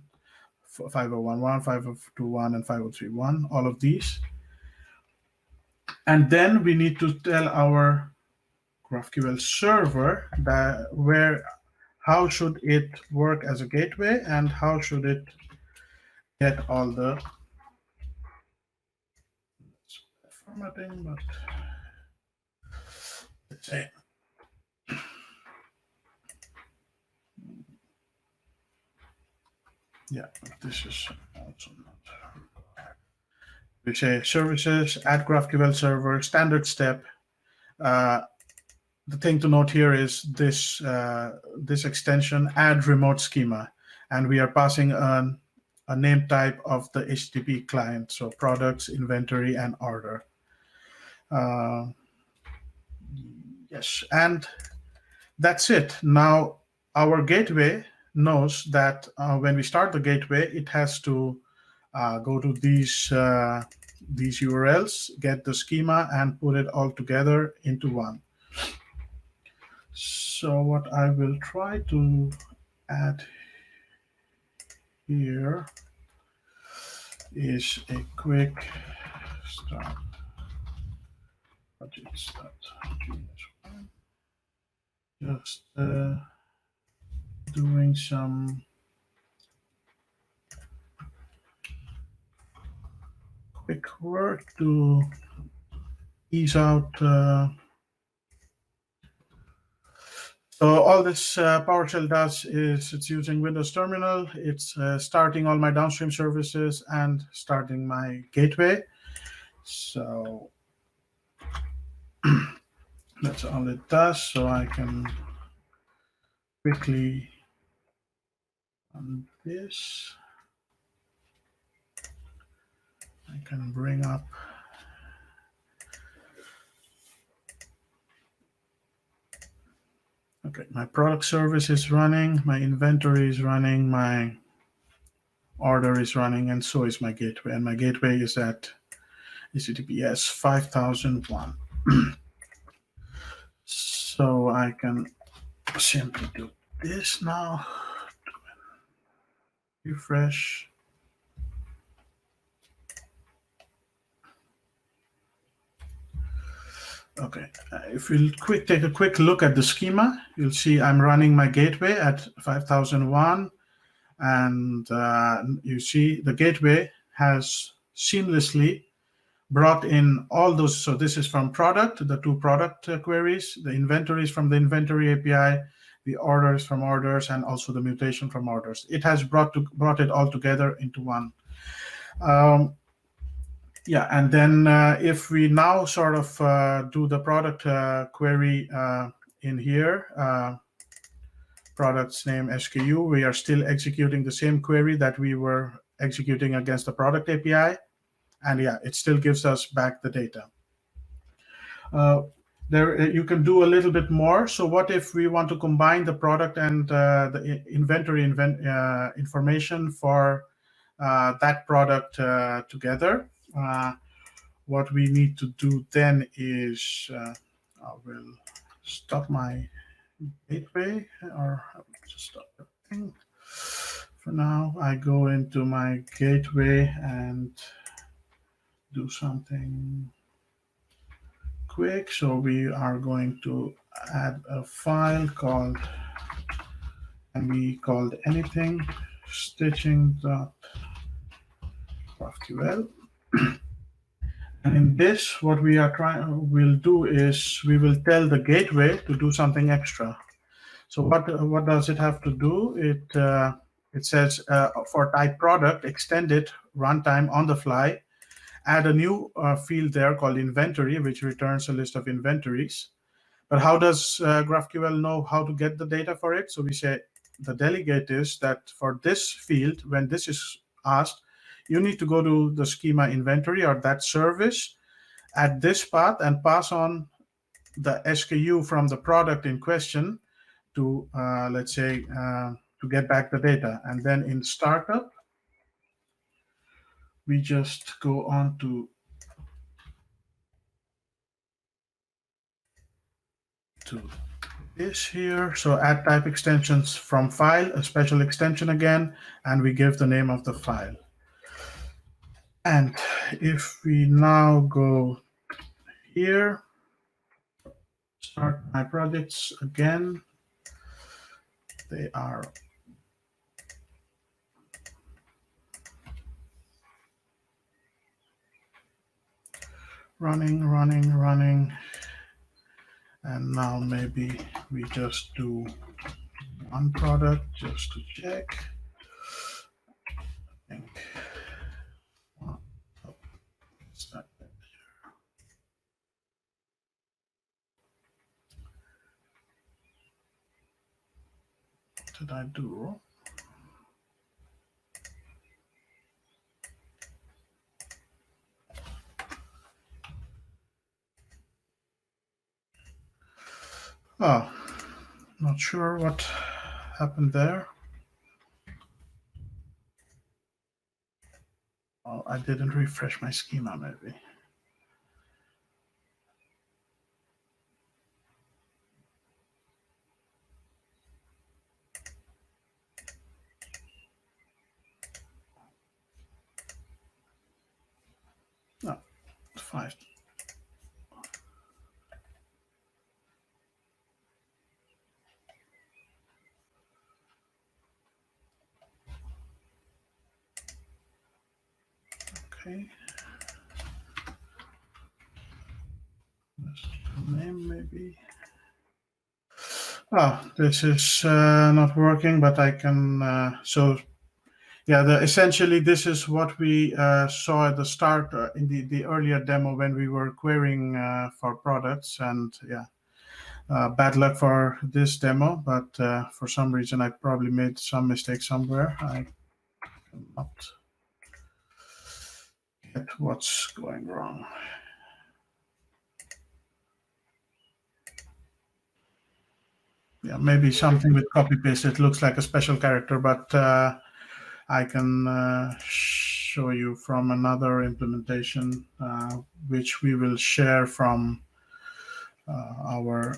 5011, 5021, and 5031, all of these. And then we need to tell our GraphQL server that how should it work as a gateway and how should it get all the formatting, but let's say yeah, this is also not. We say services, add GraphQL server, standard step. The thing to note here is this this extension, add remote schema, and we are passing a name type of the HTTP client, so products, inventory, and order. Yes, and that's it. Now our gateway knows that when we start the gateway, it has to go to these these URLs, get the schema, and put it all together into one. So what I will try to add here is a quick start projects. Just doing some quick work to ease out. So all this PowerShell does is it's using Windows Terminal. It's starting all my downstream services and starting my gateway. So that's all it does. So I can quickly run this. I can bring up okay, my product service is running, my inventory is running, my order is running, and so is my gateway. And my gateway is at HTTPS 5001. So I can simply do this now. Refresh. Okay, if we'll take a quick look at the schema, you'll see I'm running my gateway at 5001, and you see the gateway has seamlessly brought in all those. So this is from product, the two product queries, the inventories from the inventory API, the orders from orders, and also the mutation from orders. It has brought it all together into one. Yeah, and then if we now sort of do the product query in here, products name SKU, we are still executing the same query that we were executing against the product API. And yeah, it still gives us back the data. There, you can do a little bit more. So what if we want to combine the product and the inventory information for that product together? What we need to do then is I will stop my gateway, or I will just stop everything. For now, I go into my gateway and do something quick. So we are going to add a file called, and we called anything stitching.graphql. And in this, what we are we'll do is we will tell the gateway to do something extra. So what does it have to do? It says for type product, extend it runtime on the fly. Add a new field there called inventory, which returns a list of inventories. But how does GraphQL know how to get the data for it? So we say the delegate is that for this field, when this is asked, you need to go to the schema inventory or that service at this path and pass on the SKU from the product in question to, let's say, to get back the data. And then in startup, we just go on to this here. So add type extensions from file, a special extension again, and we give the name of the file. And if we now go here, start my projects again, they are running. And now maybe we just do one product just to check. I think. What did I do? Oh, not sure what happened there. I didn't refresh my schema, maybe. No, 5. Okay. That's the name, maybe. Oh, this is not working, but I can. So, yeah, essentially this is what we saw at the start in the earlier demo when we were querying for products, and yeah. Bad luck for this demo, but for some reason I probably made some mistake somewhere. I cannot get what's going wrong. Yeah, maybe something with copy paste. It looks like a special character, but I can show you from another implementation, which we will share from our,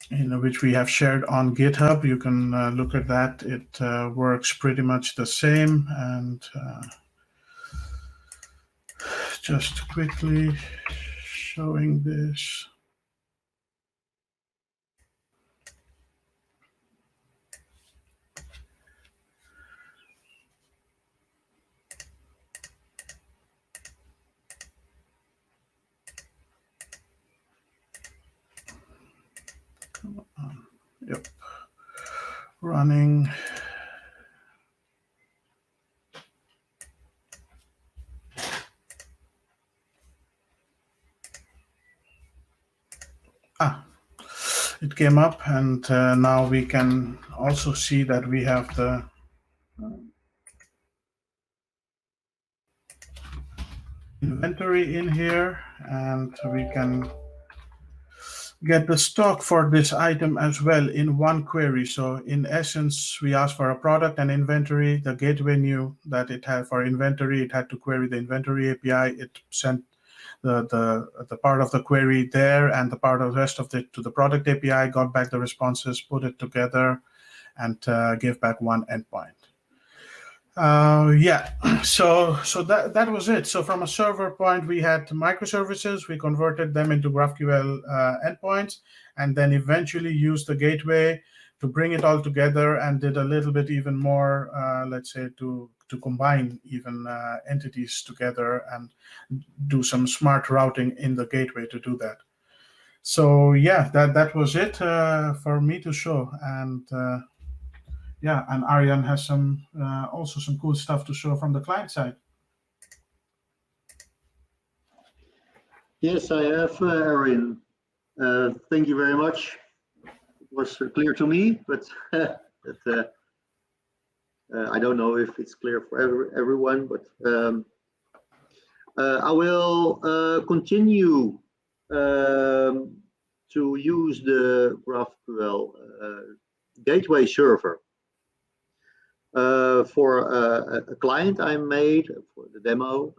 which we have shared on GitHub. You can look at that. It works pretty much the same. And just quickly showing this. Come on. Yep. Running. It came up, and now we can also see that we have the inventory in here, and we can get the stock for this item as well in one query. So in essence, we asked for a product and inventory. The gateway knew that it had for inventory, it had to query the inventory API. It sent the part of the query there and the part of the rest of it to the product API, got back the responses, put it together, and give back one endpoint. Yeah, so that was it. So from a server point, we had microservices. We converted them into GraphQL endpoints, and then eventually used the gateway to bring it all together, and did a little bit even more, let's say, to combine even entities together and do some smart routing in the gateway to do that. So yeah, that was it for me to show. And yeah, and Arjan has some also some cool stuff to show from the client side. Yes, I have, Arin. Thank you very much. It was clear to me, but I don't know if it's clear for everyone. But I will continue to use the GraphQL gateway server for a client I made for the demo.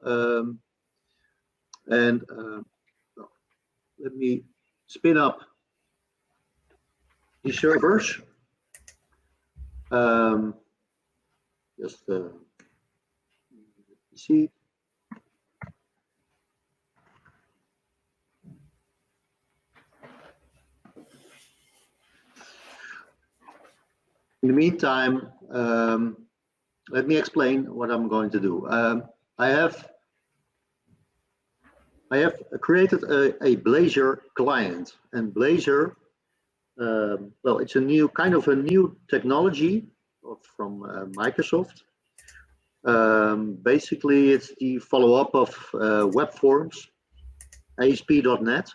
And let me spin up the servers. Just see. In the meantime, let me explain what I'm going to do. I have created a Blazor client, and Blazor, well, it's a new kind of a new technology from Microsoft. Basically, it's the follow-up of web forms, ASP.NET.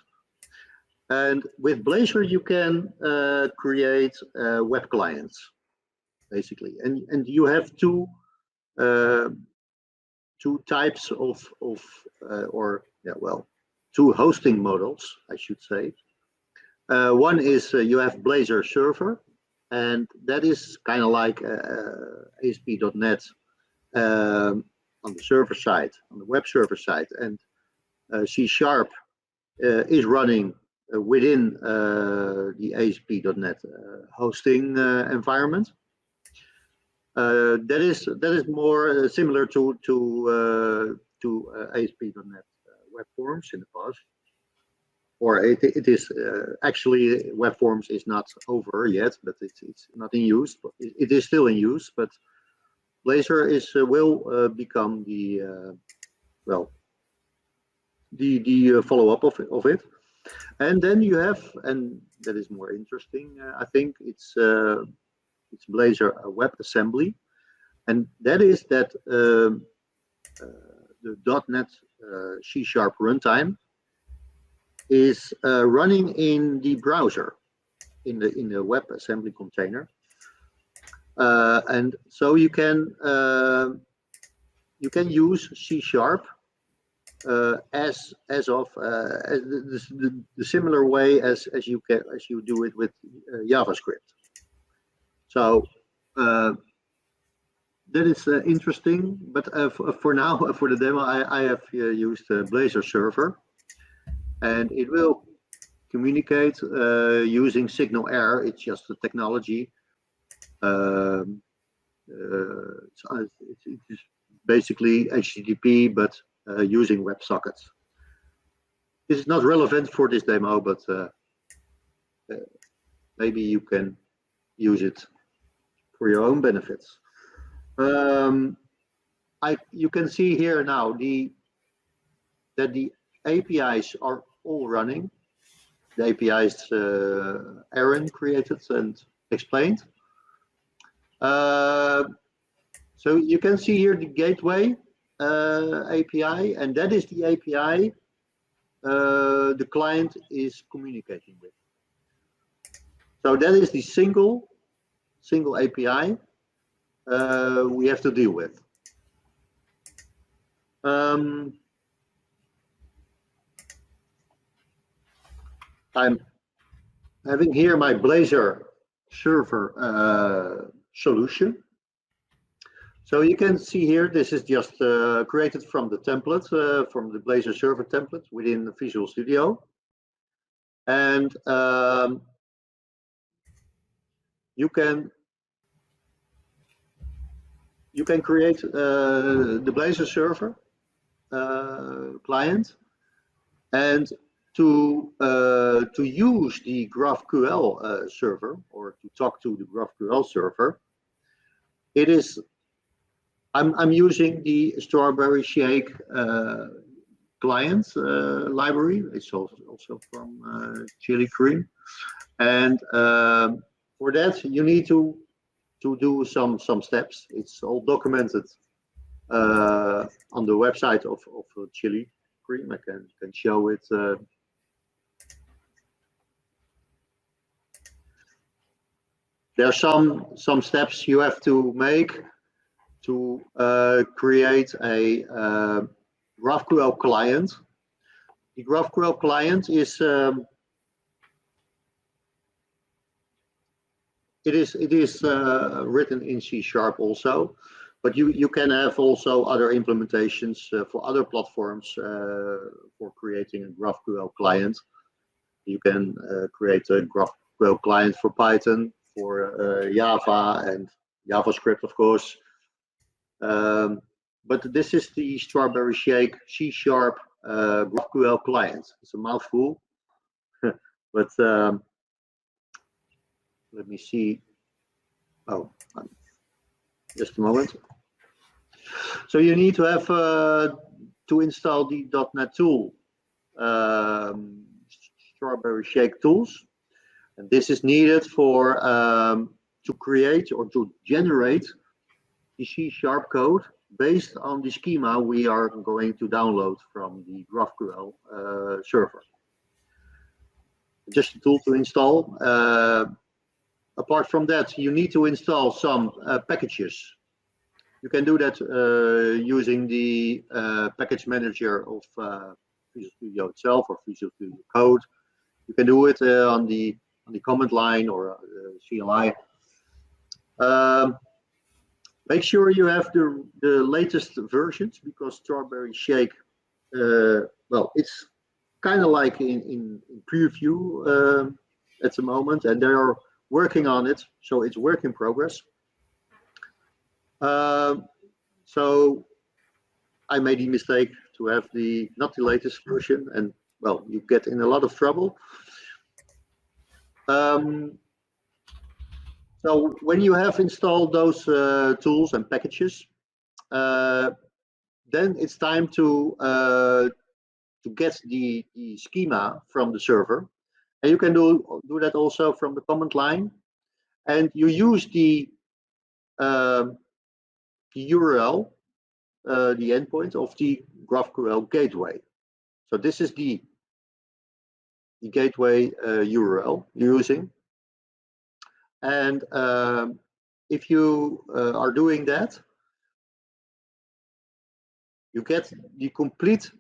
And with Blazor, you can create web clients, basically, and you have two types of two hosting models, I should say. One is you have Blazor server, and that is kind of like ASP.NET on the server side, on the web server side, and C# is running within the ASP.NET hosting environment. That is more similar to ASP.NET web forms in the past, or it is actually web forms is not over yet, but it's not in use. But it is still in use, but Blazor will become the the follow-up of it. And then you have, and that is more interesting, I think it's Blazor WebAssembly, and that is that the .NET C# runtime is running in the browser, in the WebAssembly container, and so you can use C# as the similar way as you do it with JavaScript. So that is interesting. But for now, for the demo, I have used Blazor Server, and it will communicate using Signal Air. It's just a technology. It's basically HTTP, but using WebSockets. This is not relevant for this demo, but maybe you can use it for your own benefits. You can see here now that the APIs are all running. The APIs Arin created and explained. So you can see here the gateway API, and that is the API the client is communicating with. So that is the single API we have to deal with. I'm having here my Blazor server solution. So you can see here, this is just created from the template, from the Blazor server template within Visual Studio. And you can create the Blazor server client, and to use the GraphQL server, or to talk to the GraphQL server, it is I'm using the Strawberry Shake client library. It's also from Chili Cream, and for that you need to do some steps. It's all documented on the website of Chili Cream. I can show it. There are some steps you have to make to create a GraphQL client. The GraphQL client is written in C# also, but you can have also other implementations for other platforms for creating a GraphQL client. You can create a GraphQL client for Python, for Java and JavaScript, of course. But this is the Strawberry Shake C# GraphQL client. It's a mouthful, but let me see. Oh, just a moment. So you need to have to install the .NET tool, Strawberry Shake tools, and this is needed for to create or to generate the C# code based on the schema we are going to download from the GraphQL server. Just a tool to install. Apart from that, you need to install some packages. You can do that using the package manager of Visual Studio itself, or Visual Studio Code. You can do it on the command line or CLI. Make sure you have the latest versions, because Strawberry Shake, well, it's kind of like in preview at the moment, and they are working on it, so it's work in progress. So I made the mistake to have not the latest version, and well, you get in a lot of trouble. So when you have installed those tools and packages, then it's time to get the schema from the server, and you can do that also from the command line, and you use the URL, the endpoint of the GraphQL gateway. So this is the gateway URL you're using, and if you are doing that, you get the complete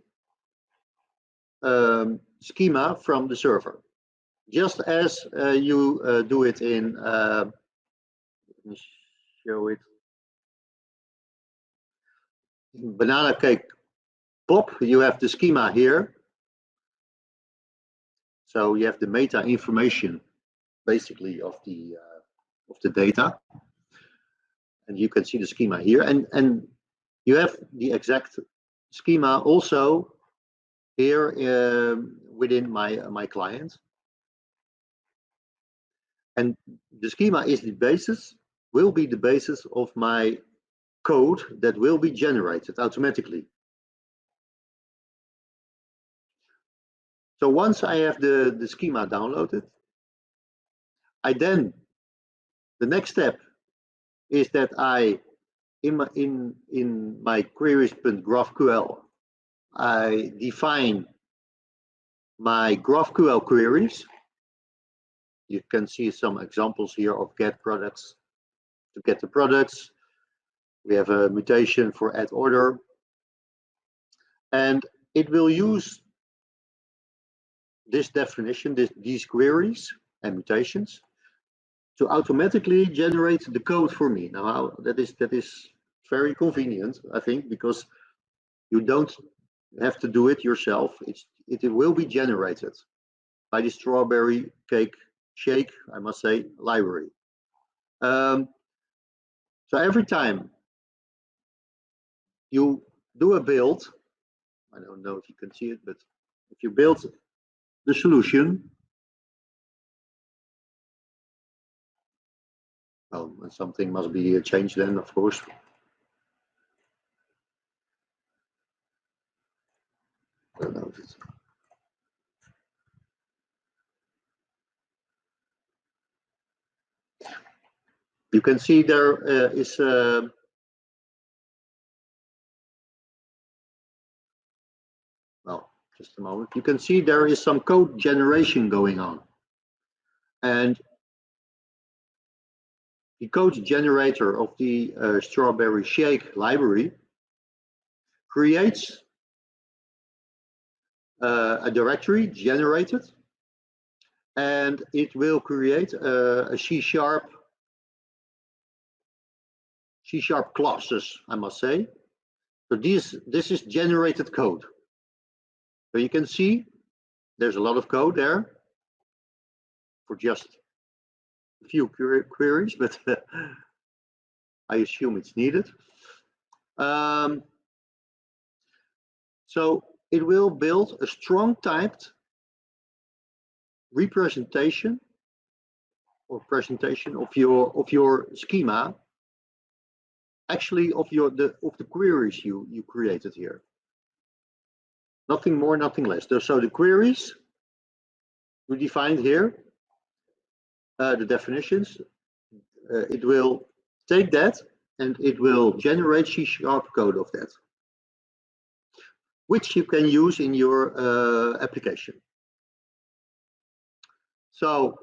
schema from the server, just as you do it in, let me show it, in Banana Cake Pop. You have the schema here, so you have the meta information basically of the data, and you can see the schema here, and you have the exact schema also here within my client, and the schema is the basis, will be the basis of my code that will be generated automatically. So once I have the schema downloaded, the next step is that I in my queries.graphql, I define my GraphQL queries. You can see some examples here of get products. To get the products, we have a mutation for add order, and it will use this definition, these queries and mutations, to automatically generate the code for me. Now that is very convenient, I think, because you don't have to do it yourself. It will be generated by the Strawberry Cake Shake, I must say, library. So every time you do a build, I don't know if you can see it, but if you build the solution, well, something must be changed then, of course. I don't know if it's... You can see there is well, just a moment. You can see there is some code generation going on, and the code generator of the Strawberry Shake library creates a directory generated, and it will create a C# classes, I must say. So this is generated code. So you can see there's a lot of code there for just a few queries, but I assume it's needed. So it will build a strong typed representation or presentation of your schema, actually of the queries you created here. Nothing more, nothing less. So the queries you defined here, the definitions, it will take that and it will generate C# code of that, which you can use in your application. So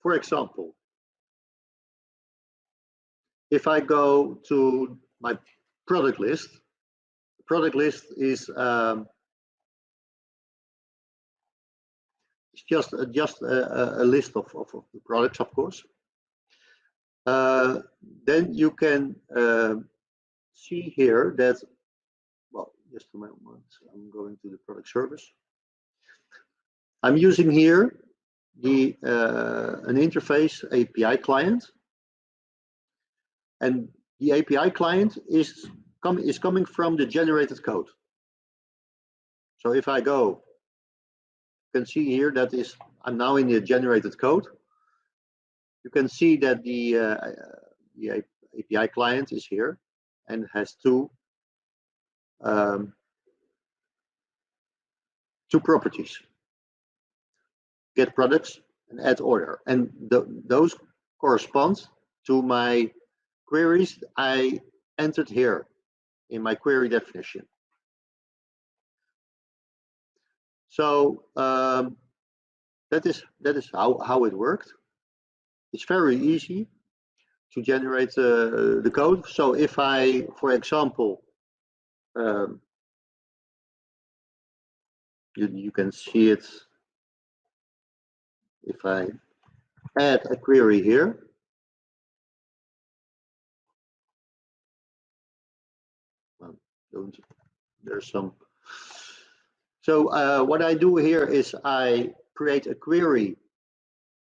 for example, if I go to my product list, the product list is It's just a list of the products, of course. Then you can see here that, well, just a moment, I'm going to the product service. I'm using here the an interface API client, and the API client is coming from the generated code. So if I go, you can see here that I'm now in the generated code. You can see that the API client is here and has two properties: get products and add order, and those correspond to my queries I entered here in my query definition. So that is how it worked. It's very easy to generate the code. So if I, for example, you can see it if I add a query here. Well, there's some. So what I do here is I create a query,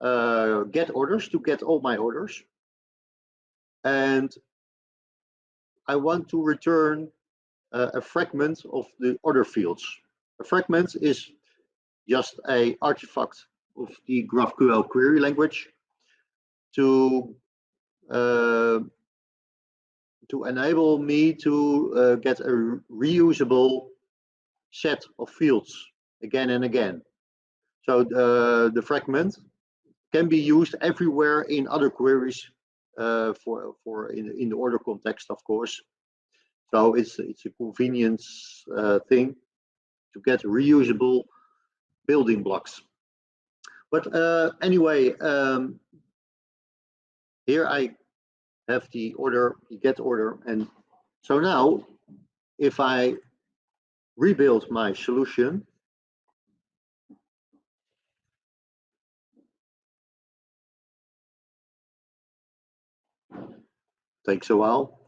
get orders, to get all my orders, and I want to return a fragment of the order fields. A fragment is just an artifact of the GraphQL query language to enable me to get a reusable set of fields again and again. So the fragment can be used everywhere in other queries for in the order context, of course. So it's a convenience thing to get reusable building blocks. But anyway, here I have the order, the get order, and so now if I rebuild my solution, takes a while.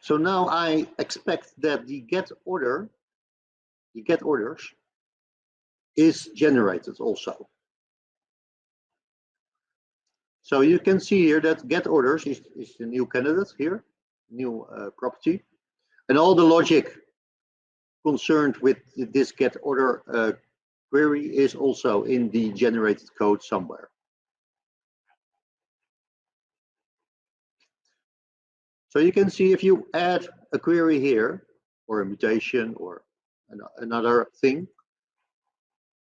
So now I expect that the get orders is generated also. So you can see here that get orders is the new candidate here, new property, and all the logic concerned with this get order query is also in the generated code somewhere. So you can see if you add a query here, or a mutation, or another thing,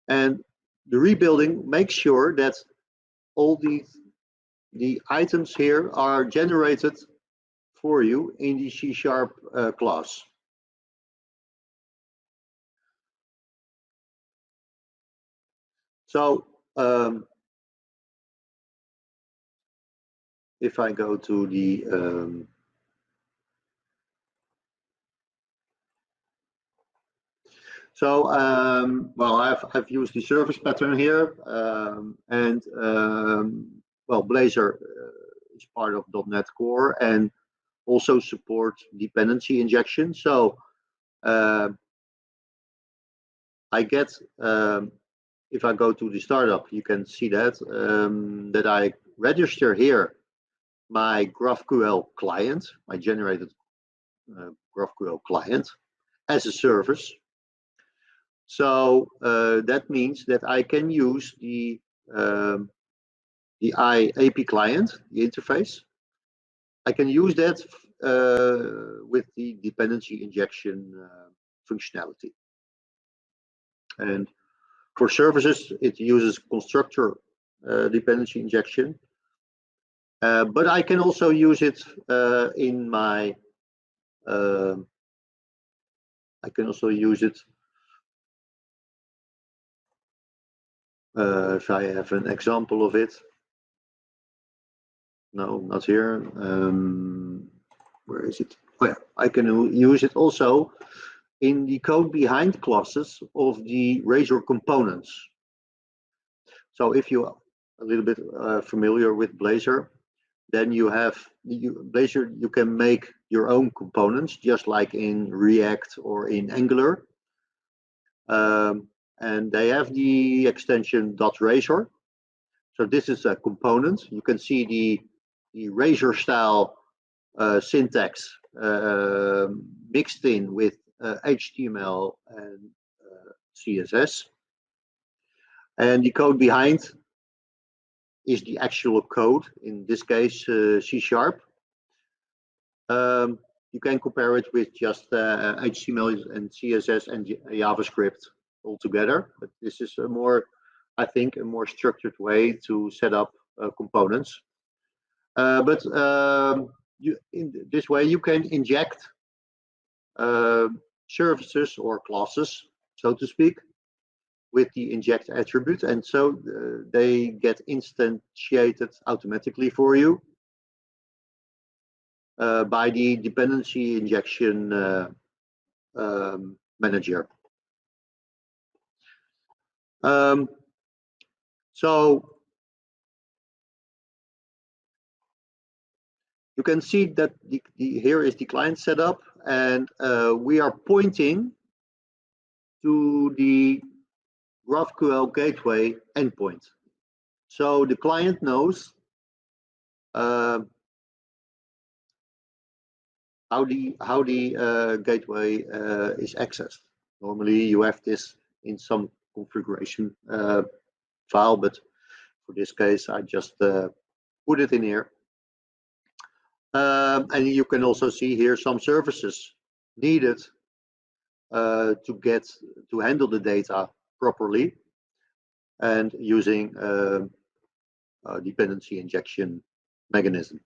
and the rebuilding makes sure that all the items here are generated for you in the C# class. So if I go to the well, I've used the service pattern here, and well, Blazor is part of .NET Core and also supports dependency injection. So I get, if I go to the startup, you can see that that I register here my GraphQL client, my generated GraphQL client, as a service. So that means that I can use the AP client, the interface. I can use that with the dependency injection functionality. And for services, it uses constructor dependency injection. But I can also use it in my. I can also use it if I have an example of it. No, not here. Where is it? Oh yeah, I can use it also in the code behind classes of the Razor components. So if you're a little bit familiar with Blazor, then you have Blazor, you can make your own components, just like in React or in Angular. And they have the extension .razor. So this is a component. You can see the Razor style syntax mixed in with HTML and CSS. And the code behind is the actual code, in this case C#. You can compare it with just HTML and CSS and JavaScript all together, but this is a more, I think, a more structured way to set up components. But in this way, you can inject services or classes, so to speak, with the inject attribute, and so they get instantiated automatically for you by the dependency injection manager. So you can see that here is the client setup, and we are pointing to the GraphQL gateway endpoint. So the client knows how the gateway is accessed. Normally you have this in some configuration file, but for this case I just put it in here. And you can also see here some services needed to handle the data properly, and using a dependency injection mechanism.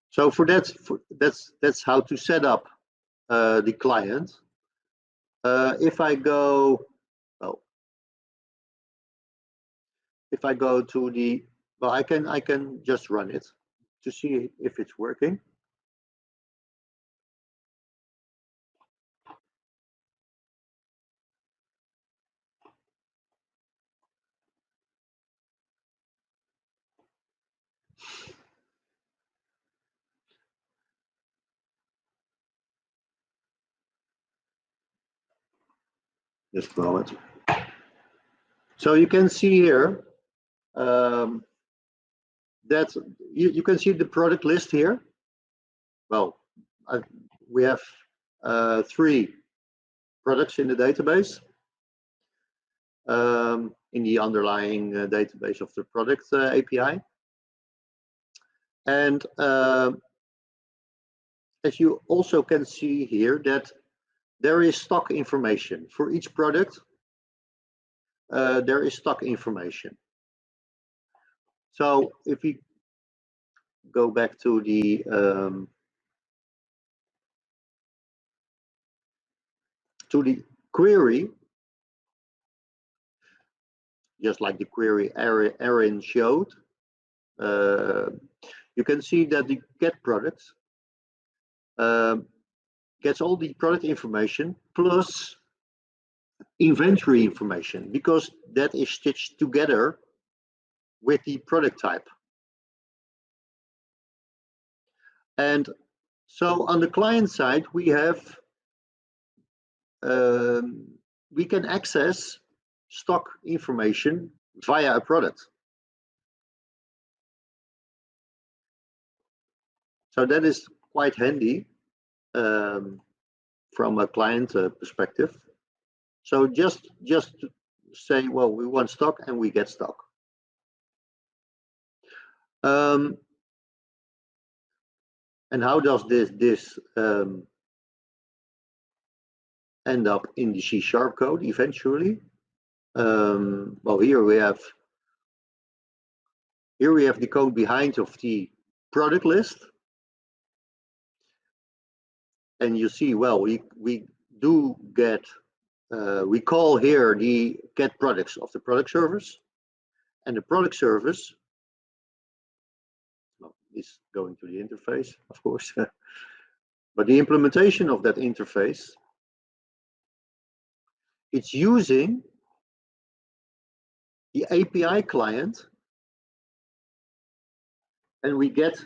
So for that, that's how to set up the client. If I go, well, if I go to the, well, I can just run it to see if it's working. Just a moment. So you can see here that you can see the product list here. Well, we have 3 products in the database, in the underlying database of the product API. And as you also can see here, that there is stock information for each product. There is stock information. So if we go back to the query, just like the query Arin showed, you can see that the get products gets all the product information plus inventory information, because that is stitched together with the product type. And so on the client side, we have we can access stock information via a product. So that is quite handy from a client perspective. So just to say, well, we want stock and we get stock. And how does this end up in the C# code eventually? Well, here we have the code behind of the product list, and you see, well, we do get we call here the get products of the product service, and the product service, well, is going to the interface, of course. But the implementation of that interface, it's using the API client, and we get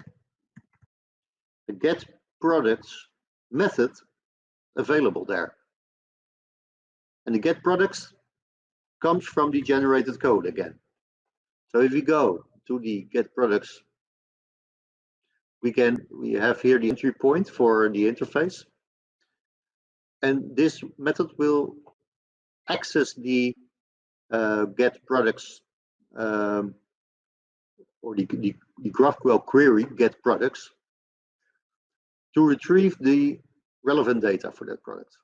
a get products method available there. And the get products comes from the generated code again. So if we go to the get products, we have here the entry point for the interface. And this method will access the get products or the GraphQL query get products to retrieve the relevant data for that product.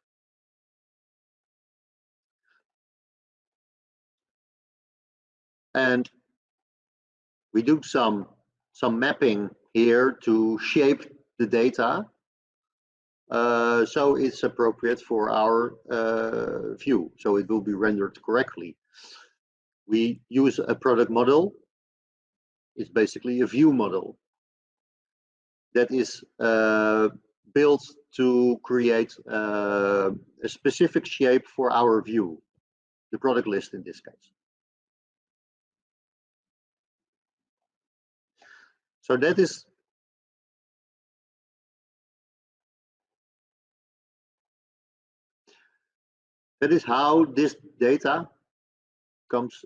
And we do some mapping here to shape the data so it's appropriate for our view, so it will be rendered correctly. We use a product model. It's basically a view model that is built to create a specific shape for our view, the product list in this case. So that is how this data comes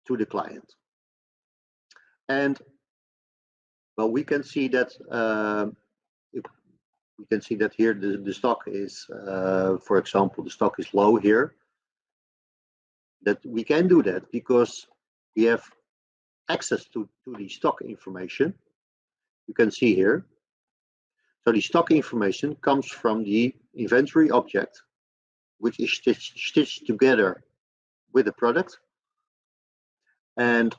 to the client. And well, we can see that here the stock is, for example, the stock is low here. That we can do that because we have access to the stock information. You can see here. So the stock information comes from the inventory object, which is stitched together with the product. And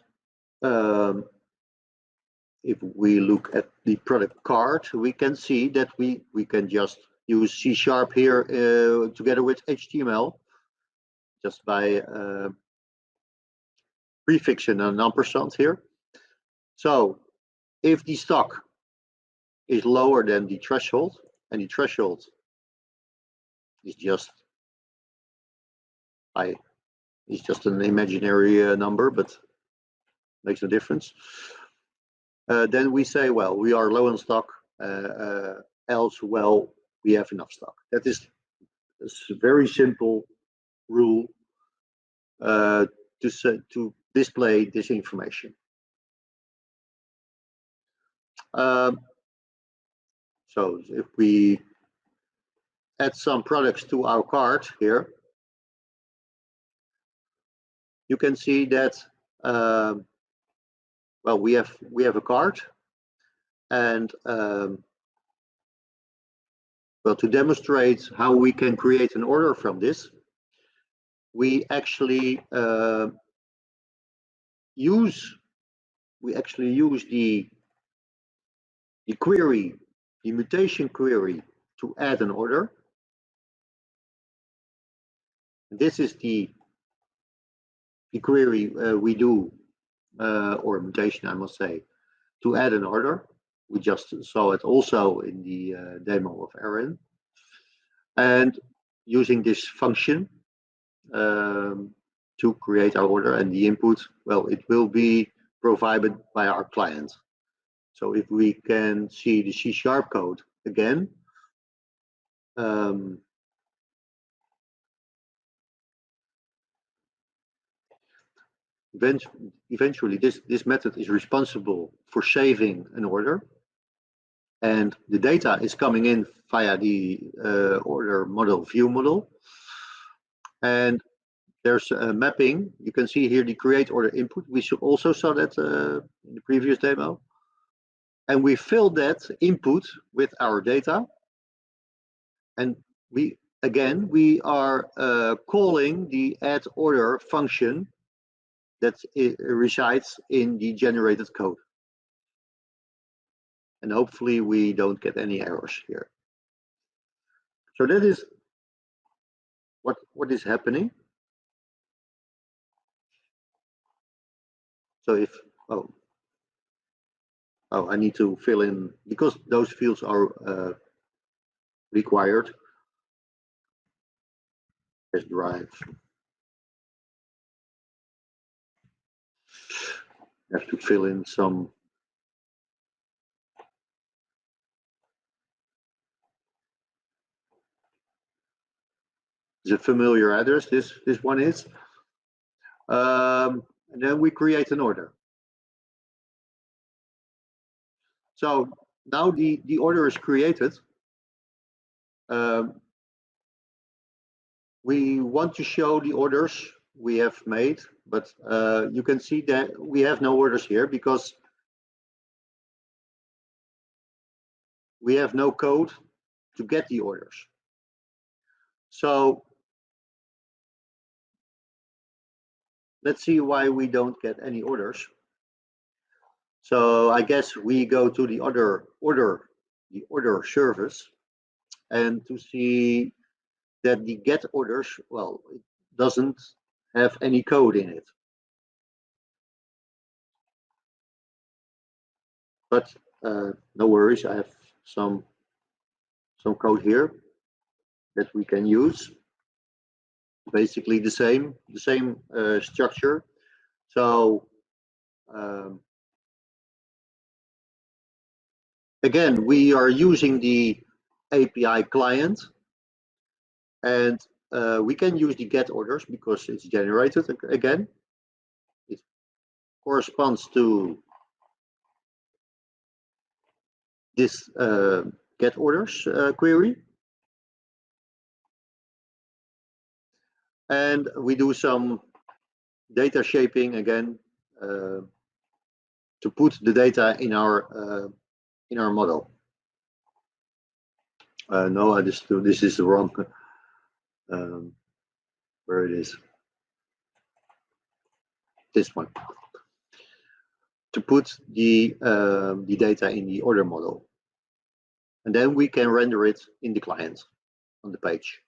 if we look at the product card, we can see that we can just use C# here together with HTML, just by prefixing an ampersand here. So if the stock is lower than the threshold, and the threshold is just an imaginary number, but makes no difference. Then we say, well, we are low on stock, else, well, we have enough stock. That is a very simple rule to display this information. So if we add some products to our cart here, you can see that well, we have a cart, and well, to demonstrate how we can create an order from this, we actually use the query, the mutation query, to add an order. This is the query we do, or mutation, I must say, to add an order. We just saw it also in the demo of Arin. And using this function to create our order, and the input, well, it will be provided by our client. So if we can see the C# code again, eventually this method is responsible for saving an order, and the data is coming in via the order model view model. And there's a mapping. You can see here the create order input. We also saw that in the previous demo. And we filled that input with our data. And we are calling the add order function that resides in the generated code. And hopefully we don't get any errors here. So that is what is happening. So if, oh, Oh, I need to fill in, because those fields are required. As drive. Have to fill in some. It's a familiar address. This one is. And then we create an order. So now the order is created. We want to show the orders we have made, but you can see that we have no orders here because we have no code to get the orders. So let's see why we don't get any orders. So I guess we go to the order service, and to see that the get orders, well, it doesn't have any code in it. But no worries, I have some code here that we can use. Basically the same structure. So again, we are using the API client, and we can use the get orders because it's generated again. It corresponds to this get orders query. And we do some data shaping again to put the data in our model. No, I just do, this is the wrong where it is. This one. To put the data in the order model, and then we can render it in the client on the page.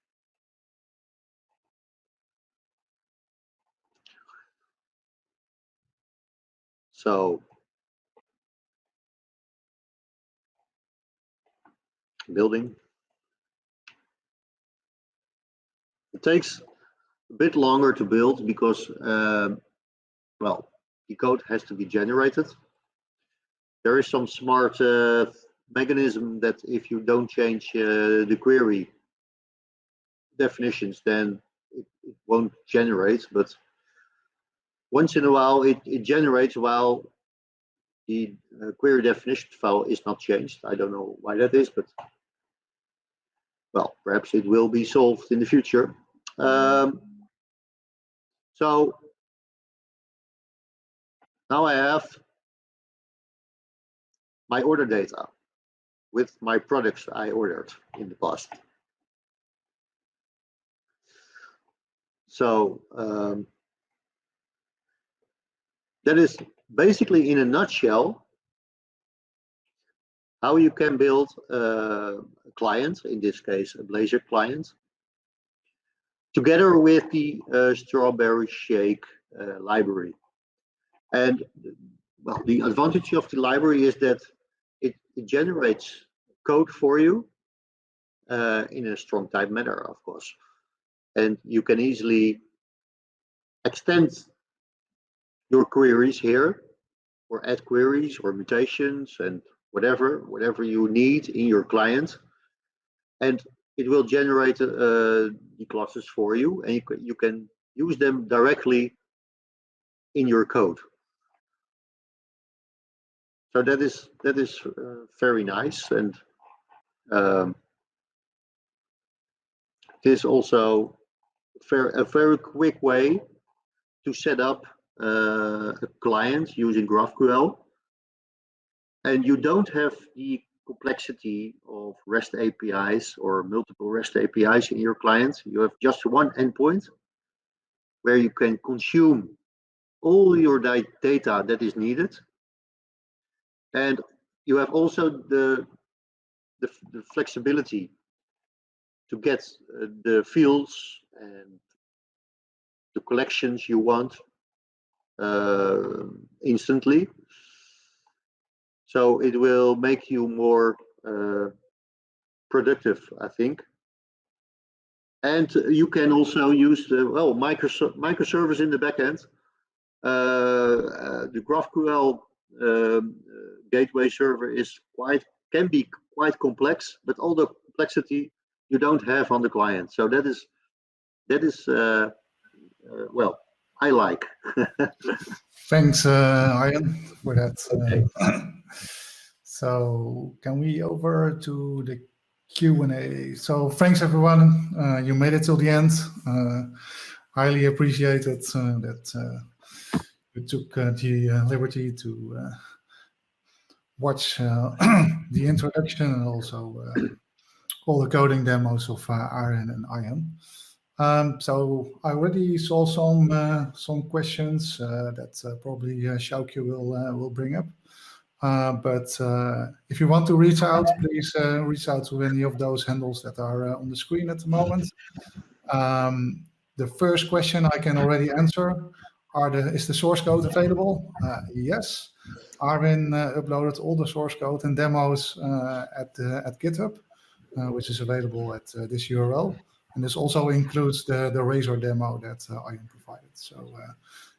So building. It takes a bit longer to build because well, the code has to be generated. There is some smart mechanism that if you don't change the query definitions, then it won't generate. But once in a while, it generates while the query definition file is not changed. I don't know why that is, but well, perhaps it will be solved in the future. So now I have my order data with my products I ordered in the past. So that is basically, in a nutshell, how you can build a client, in this case a Blazor client, together with the Strawberry Shake library. And well, the advantage of the library is that it generates code for you in a strong type manner, of course. And you can easily extend your queries here, or add queries or mutations and whatever you need in your client. And it will generate the classes for you, and you can use them directly in your code. So that is very nice, and it is also a very quick way to set up a client using GraphQL, and you don't have the complexity of REST APIs or multiple REST APIs in your client. You have just one endpoint where you can consume all your data that is needed, and you have also the flexibility to get the fields and the collections you want instantly. So it will make you more productive, I think. And you can also use the microservice in the backend. The GraphQL gateway server can be quite complex, but all the complexity you don't have on the client. So that is well, I like. Thanks, Arjan, for that. Okay. So can we over to the Q&A? So thanks, everyone. You made it till the end. Highly appreciated that you took the liberty to watch the introduction and also all the coding demos of Arin and Arjan. So I already saw some questions that probably Sjoukje will bring up. But if you want to reach out, please reach out to any of those handles that are on the screen at the moment. The first question I can already answer: is the source code available? Yes. Arin uploaded all the source code and demos at GitHub, which is available at this URL. And this also includes the Razor demo that Arjan provided. So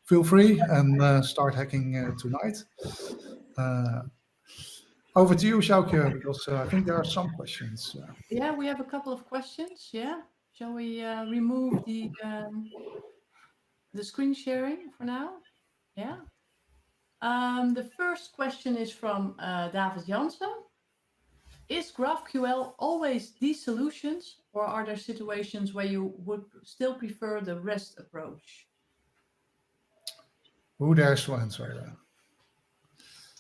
feel free and start hacking tonight. Over to you, Sjoukje, because I think there are some questions. Yeah, we have a couple of questions. Yeah, shall we remove the screen sharing for now? Yeah. The first question is from David Jansen. Is GraphQL always these solutions, or are there situations where you would still prefer the REST approach? Who dares to answer that?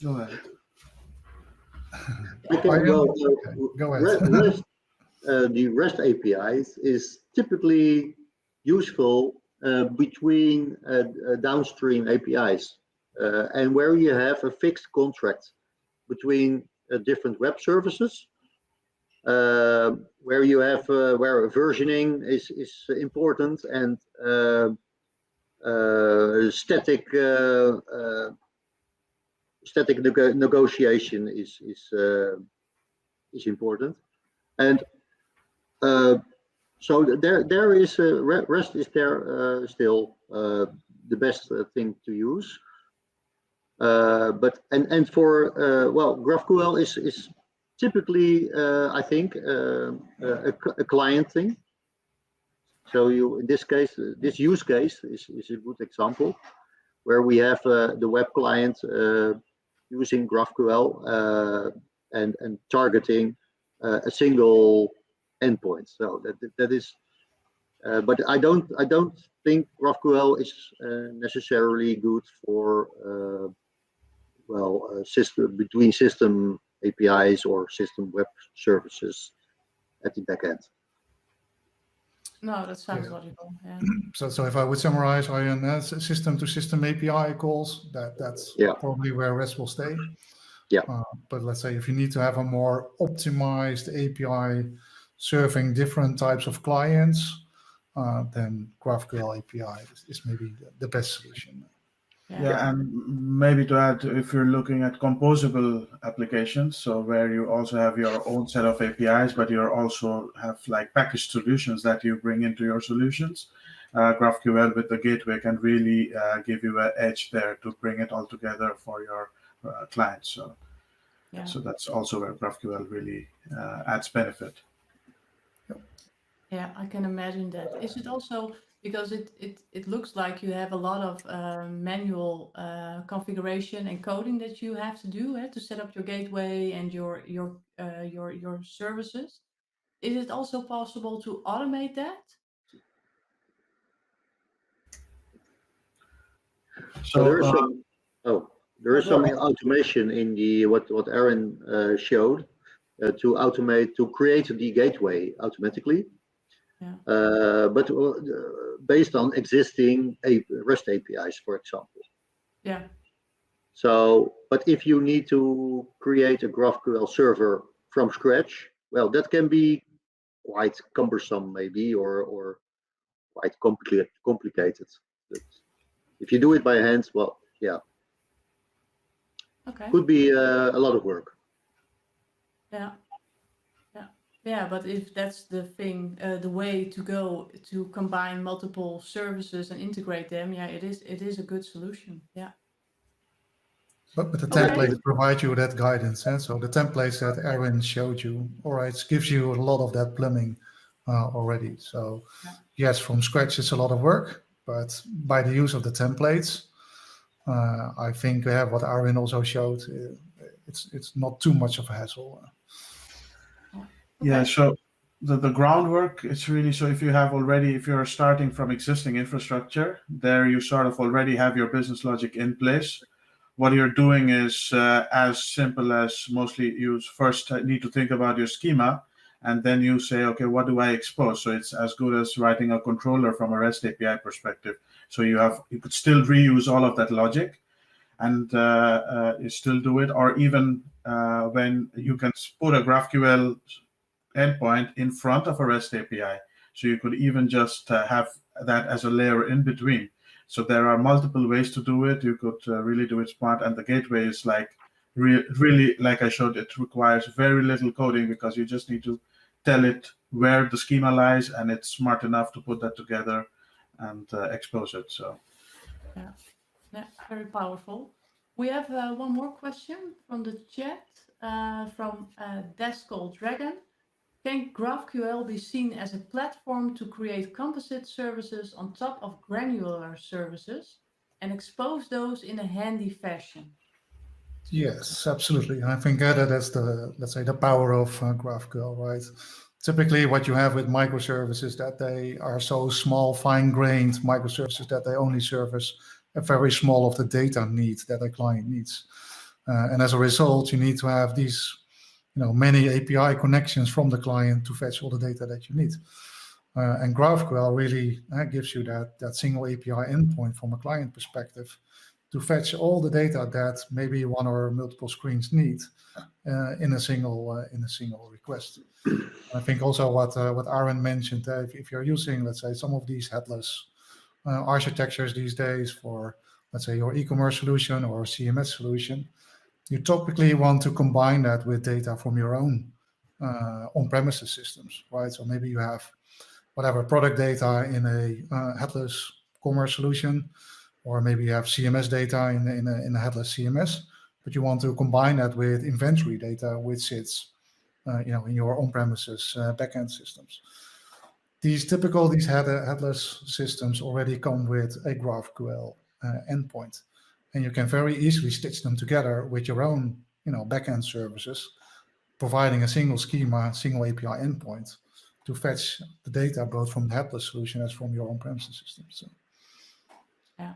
Go ahead. Go ahead. The REST APIs is typically useful between downstream APIs and where you have a fixed contract between different web services, where you have where versioning is important and static negotiation is important, and so there is REST is there still the best thing to use. But for GraphQL is typically I think a client thing. So in this case, this use case is a good example where we have the web client using GraphQL and targeting a single endpoint. So that is. But I don't think GraphQL is necessarily good for between system APIs or system web services at the back end. No, that sounds logical. Yeah. So if I would summarize, Arjan, system-to-system API calls, that's probably where REST will stay. Yeah. But let's say if you need to have a more optimized API serving different types of clients, then GraphQL API is maybe the best solution. Yeah, and maybe to add, if you're looking at composable applications, so where you also have your own set of APIs, but you also have like packaged solutions that you bring into your solutions, GraphQL with the gateway can really give you an edge there to bring it all together for your clients. So that's also where GraphQL really adds benefit. Yeah, I can imagine that. Is it also because it looks like you have a lot of manual configuration and coding that you have to do to set up your gateway and your services? Is it also possible to automate that? So there is some automation in the what Arin showed to create the gateway automatically. Yeah. But based on existing REST APIs, for example. Yeah. So, but if you need to create a GraphQL server from scratch, well, that can be quite cumbersome, maybe, or quite complicated. But if you do it by hand, well, yeah. Okay. Could be a lot of work. Yeah. Yeah, but if that's the thing, the way to go to combine multiple services and integrate them, yeah, it is a good solution. Yeah. But the Okay. templates provide you that guidance. So the templates that Arin showed you, all right, gives you a lot of that plumbing already. So Yeah. yes, from scratch it's a lot of work, but by the use of the templates, I think what Arin also showed, it's not too much of a hassle. Yeah, so the groundwork, it's really, so if you're starting from existing infrastructure, there you sort of already have your business logic in place. What you're doing is as simple as mostly you first need to think about your schema, and then you say, okay, what do I expose? So it's as good as writing a controller from a REST API perspective. So you could still reuse all of that logic and you still do it, or even when you can put a GraphQL endpoint in front of a REST API. So you could even just have that as a layer in between. So there are multiple ways to do it. You could really do it smart. And the gateway is like really, like I showed, it requires very little coding because you just need to tell it where the schema lies, and it's smart enough to put that together and expose it. So yeah, very powerful. We have one more question from the chat from Descol Dragon. Can GraphQL be seen as a platform to create composite services on top of granular services and expose those in a handy fashion? Yes, absolutely. I think that's let's say, the power of GraphQL, right? Typically, what you have with microservices that they are so small, fine-grained microservices that they only service a very small of the data needs that a client needs, and as a result, you need to have these, many API connections from the client to fetch all the data that you need. And GraphQL really gives you that single API endpoint from a client perspective to fetch all the data that maybe one or multiple screens need in a single request. I think also what Arin mentioned, if you're using, let's say, some of these headless architectures these days for, let's say, your e-commerce solution or CMS solution, you typically want to combine that with data from your own on-premises systems, right? So maybe you have whatever product data in a headless commerce solution, or maybe you have CMS data in a headless CMS, but you want to combine that with inventory data, which sits, in your on-premises backend systems. These headless systems already come with a GraphQL endpoint, and you can very easily stitch them together with your own, backend services, providing a single schema, single API endpoint to fetch the data both from the headless solution as from your on-premises system. So. Yeah,